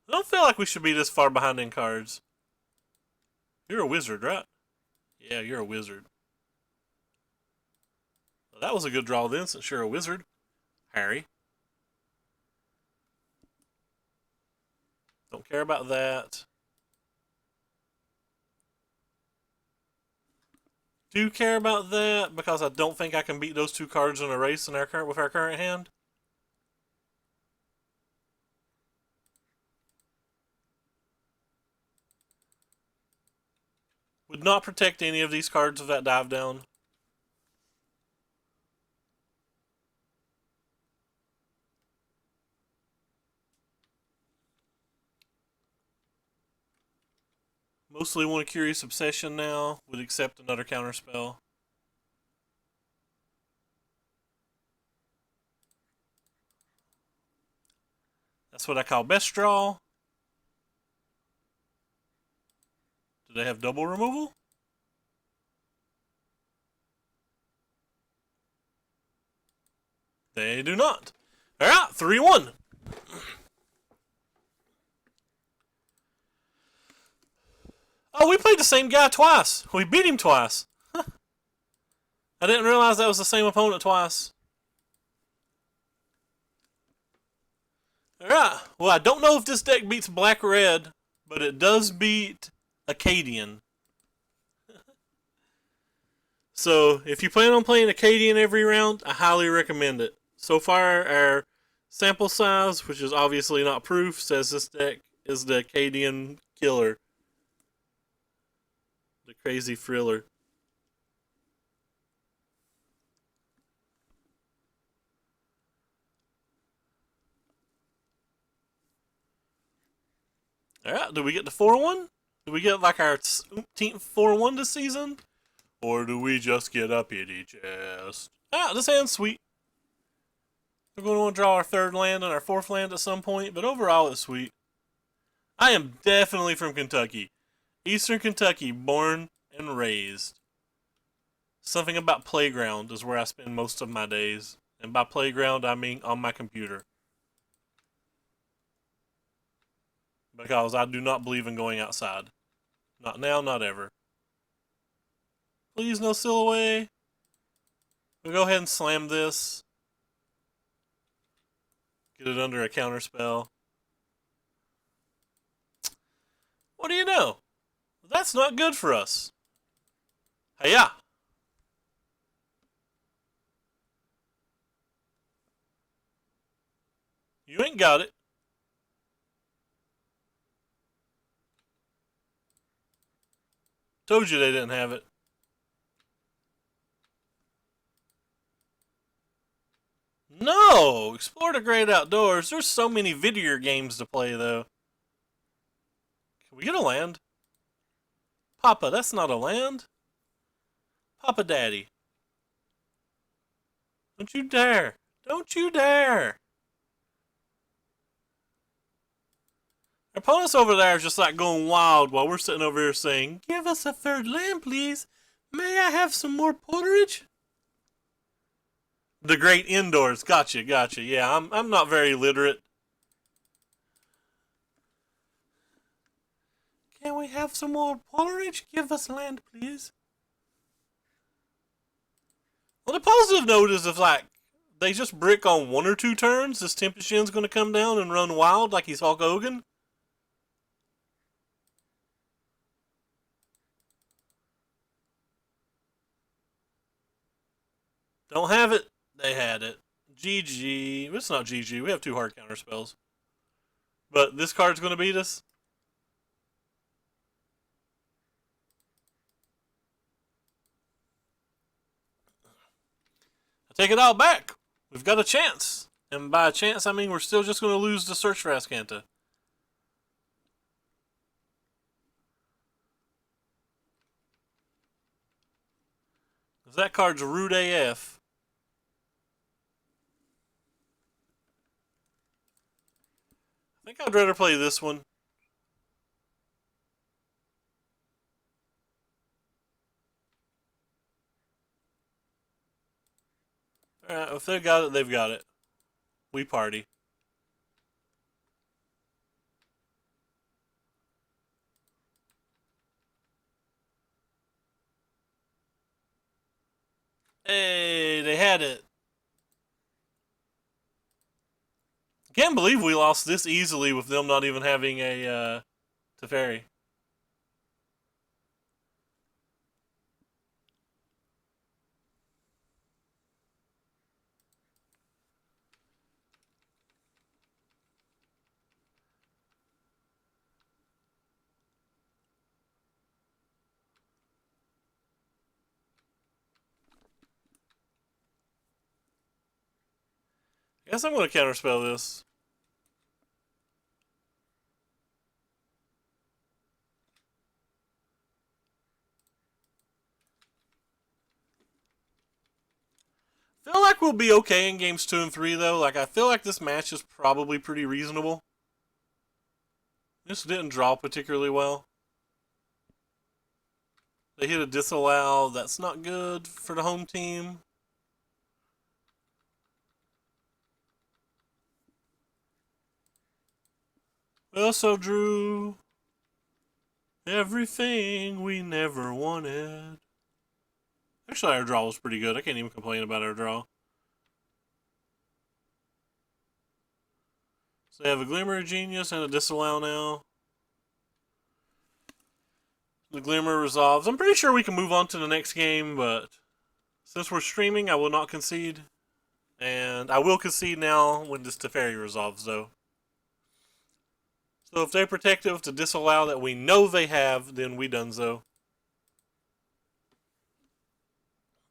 I don't feel like we should be this far behind in cards. You're a wizard, right? Yeah, you're a wizard. Well, that was a good draw then, since you're a wizard, Harry. Don't care about that. Do care about that because I don't think I can beat those 2 cards in a race in with our current hand. Would not protect any of these cards with that Dive Down. Mostly want a Curious Obsession now. Would accept another counter spell. That's what I call best draw. Do they have double removal? They do not. Alright, 3-1. Oh, we played the same guy twice. We beat him twice. I didn't realize that was the same opponent twice. Alright, well, I don't know if this deck beats Black-Red, but it does beat Acadian. So, if you plan on playing Acadian every round, I highly recommend it. So far, our sample size, which is obviously not proof, says this deck is the Acadian killer. The crazy thriller. Alright, do we get the 4-1? Do we get like our 18th 4-1 this season? Or do we just get a pity chest? Ah, this hand's sweet. We're going to want to draw our 3rd land and our 4th land at some point, but overall it's sweet. I am definitely from Kentucky. Eastern Kentucky, born and raised. Something about playground is where I spend most of my days. And by playground, I mean on my computer. Because I do not believe in going outside. Not now, not ever. Please, no Silhouette. We'll go ahead and slam this. Get it under a counter spell. What do you know? That's not good for us. Hiya! You ain't got it. Told you they didn't have it. No! Explore the great outdoors. There's so many video games to play, though. Can we get a land? Papa, that's not a land. Papa Daddy. Don't you dare. Don't you dare. Our opponents over there is just like going wild while we're sitting over here saying, "Give us a third land, please. May I have some more porridge?" The great indoors. Gotcha, gotcha. Yeah, I'm not very literate. Can we have some more porridge? Give us land, please. Well, the positive note is if, like, they just brick on 1 or 2 turns, this Tempest Shin's going to come down and run wild like he's Hulk Hogan. Don't have it. They had it. GG. It's not GG. We have 2 hard counter spells. But this card's going to beat us. I take it all back. We've got a chance. And by a chance, I mean we're still just going to lose the Search for Azcanta. That card's rude AF. I think I'd rather play this one. Alright, if they've got it, they've got it. We party. Hey, they had it. Can't believe we lost this easily with them not even having a Teferi. I guess I'm going to counterspell this. Feel like we'll be okay in games 2 and 3 though. Like I feel like this match is probably pretty reasonable. This didn't draw particularly well. They hit a disallow. That's not good for the home team. We also drew everything we never wanted. Actually, our draw was pretty good. I can't even complain about our draw. So they have a Glimmer of Genius and a Disallow now. The Glimmer resolves. I'm pretty sure we can move on to the next game, but since we're streaming, I will not concede. And I will concede now when this Teferi resolves, though. So if they're protective to disallow that we know they have, then we done so.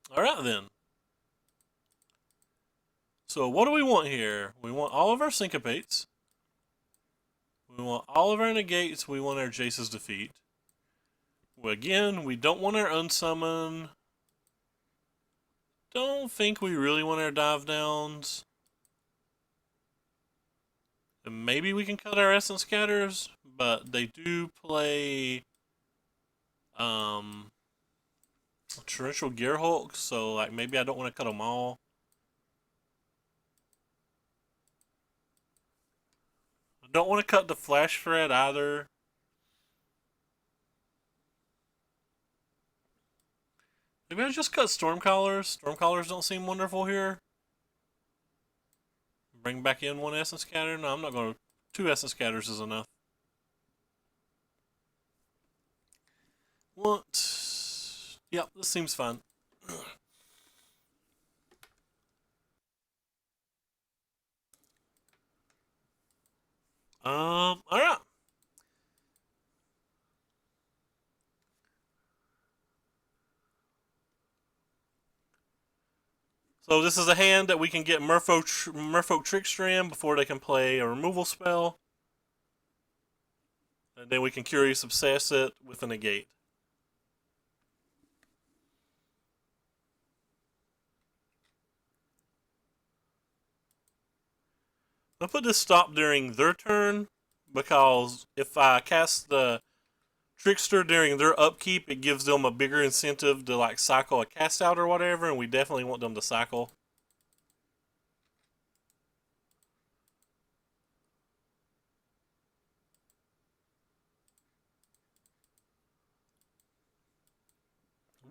Alright then. So what do we want here? We want all of our Syncopates. We want all of our Negates. We want our Jace's Defeat. Well, again, we don't want our Unsummon. Don't think we really want our Dive Downs. And maybe we can cut our Essence Scatters, but they do play Torrential Gearhulk, so like maybe I don't want to cut them all. I don't want to cut the Flash Thread either. Maybe I just cut Stormcallers. Stormcallers don't seem wonderful here. Bring back in one Essence Scatter. No, I'm not going to. 2 Essence Scatters is enough. What? Yep, this seems fine. Alright. So this is a hand that we can get Merfolk Trickster in before they can play a removal spell. And then we can Curious Obsess it with a negate. I'll put this stop during their turn because if I cast the Trickster during their upkeep, it gives them a bigger incentive to like cycle a cast out or whatever, and we definitely want them to cycle.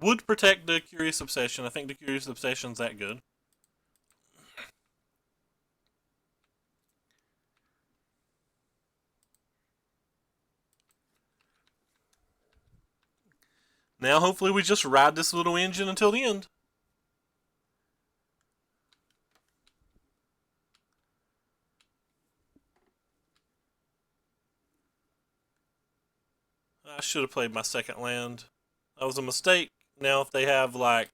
Would protect the Curious Obsession. I think the Curious Obsession's that good. Now, hopefully, we just ride this little engine until the end. I should have played my second land. That was a mistake. Now, if they have, like,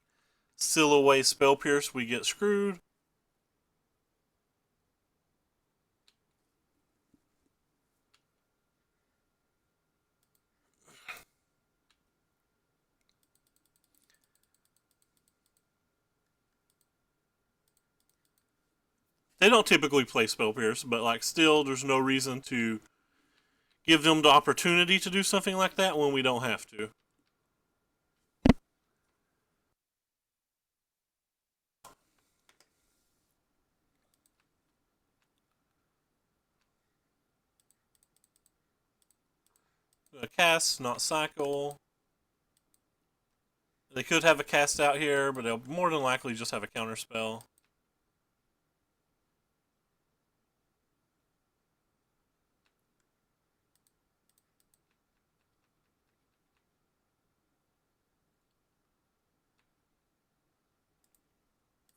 Seal Away Spell Pierce, we get screwed. They don't typically play Spell Pierce, but, like, still, there's no reason to give them the opportunity to do something like that when we don't have to. Cast, not cycle. They could have a cast out here, but they'll more than likely just have a counter spell.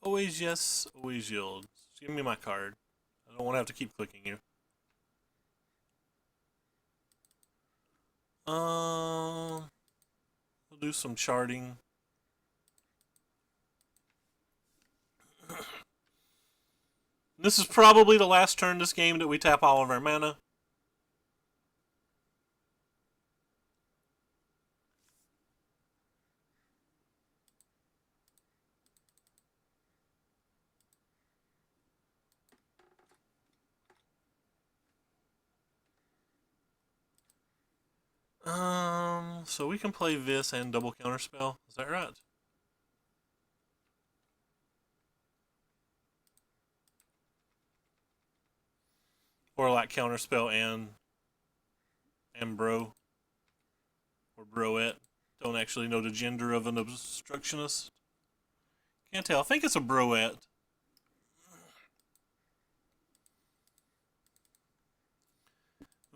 Always yes, always yield. Just give me my card. I don't want to have to keep clicking you. We'll do some charting. This is probably the last turn this game that we tap all of our mana. So we can play this and double counterspell. Is that right? Or like counterspell and bro or broette. Don't actually know the gender of an obstructionist. Can't tell. I think it's a broette.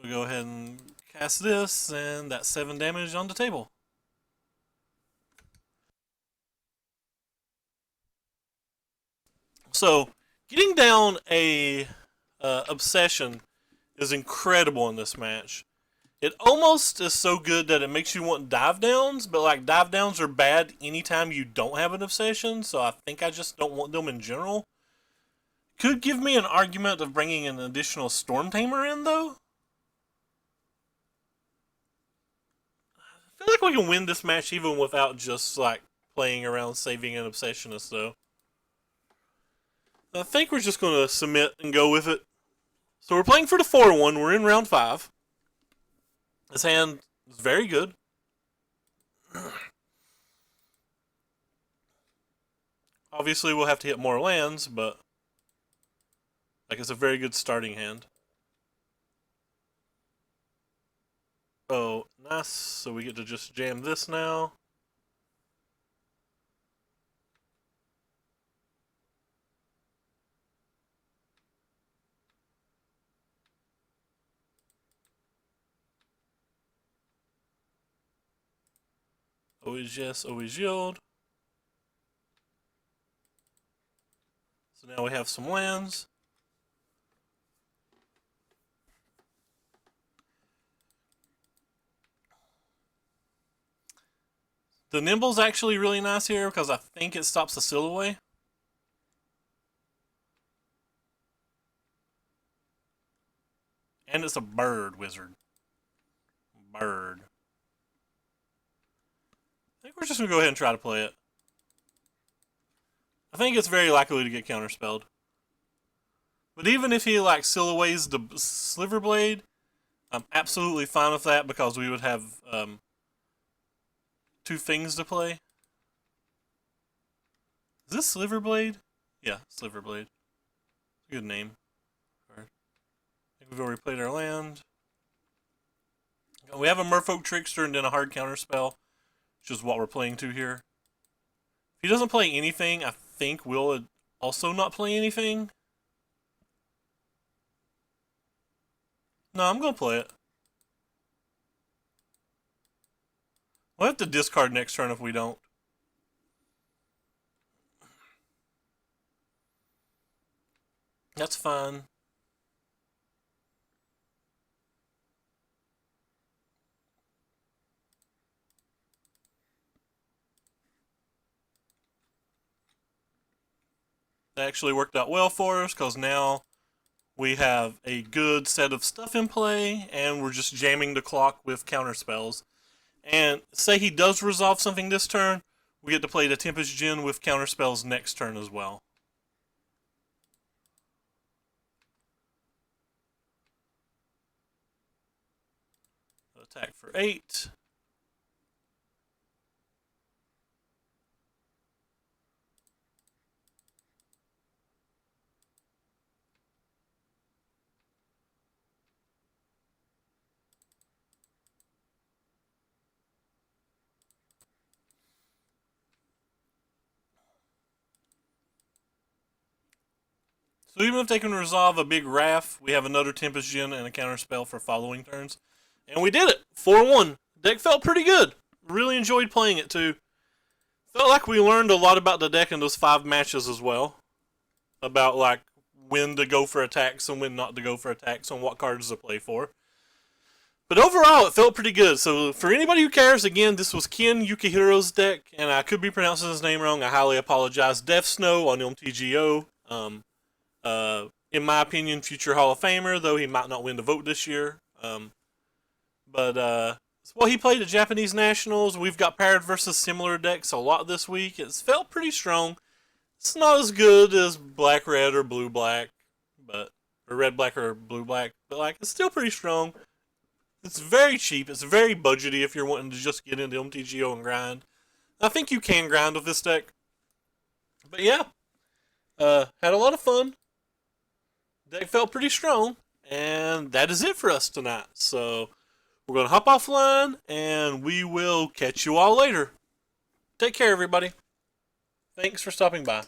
We'll go ahead and cast this, and that's 7 damage on the table. So, getting down a obsession is incredible in this match. It almost is so good that it makes you want dive downs, but like dive downs are bad anytime you don't have an obsession, so I think I just don't want them in general. Could give me an argument of bringing an additional Storm Tamer in, though. I feel like we can win this match even without just like playing around saving an obsessionist, though. I think we're just going to submit and go with it. So we're playing for the 4-1. We're in round 5. This hand is very good. Obviously, we'll have to hit more lands, but like it's a very good starting hand. Oh, nice. So we get to just jam this now. Always yes, always yield. So now we have some lands. The Nimble's actually really nice here because I think it stops the seal away. And it's a bird wizard. Bird. I think we're just going to go ahead and try to play it. I think it's very likely to get counterspelled. But even if he like seal aways the Sliverblade, I'm absolutely fine with that because we would have two things to play. Is this Sliverblade? Yeah, Sliverblade. Good name. I think we've already played our land. We have a Merfolk Trickster and then a hard counterspell, which is what we're playing to here. If he doesn't play anything, I think we'll also not play anything. No, I'm going to play it. We'll have to discard next turn if we don't. That's fine. That actually worked out well for us because now we have a good set of stuff in play and we're just jamming the clock with counter spells. And say he does resolve something this turn, we get to play the Tempest Djinn with counter spells next turn as well. Attack for 8. So even if they can resolve a big Wrath, we have another Tempest Djinn and a counter spell for following turns. And we did it! 4-1. Deck felt pretty good. Really enjoyed playing it too. Felt like we learned a lot about the deck in those 5 matches as well. About like when to go for attacks and when not to go for attacks and what cards to play for. But overall, it felt pretty good. So for anybody who cares, again, this was Ken Yukihiro's deck, and I could be pronouncing his name wrong. I highly apologize. Death Snow on MTGO. In my opinion, future Hall of Famer, though he might not win the vote this year. Well, he played at Japanese Nationals. We've got paired versus similar decks a lot this week. It's felt pretty strong. It's not as good as Black Red or Blue Black, or Red Black or Blue Black, but like it's still pretty strong. It's very cheap. It's very budgety if you're wanting to just get into MTGO and grind. I think you can grind with this deck. But yeah, had a lot of fun. Deck felt pretty strong, and that is it for us tonight. So we're going to hop offline, and we will catch you all later. Take care, everybody. Thanks for stopping by.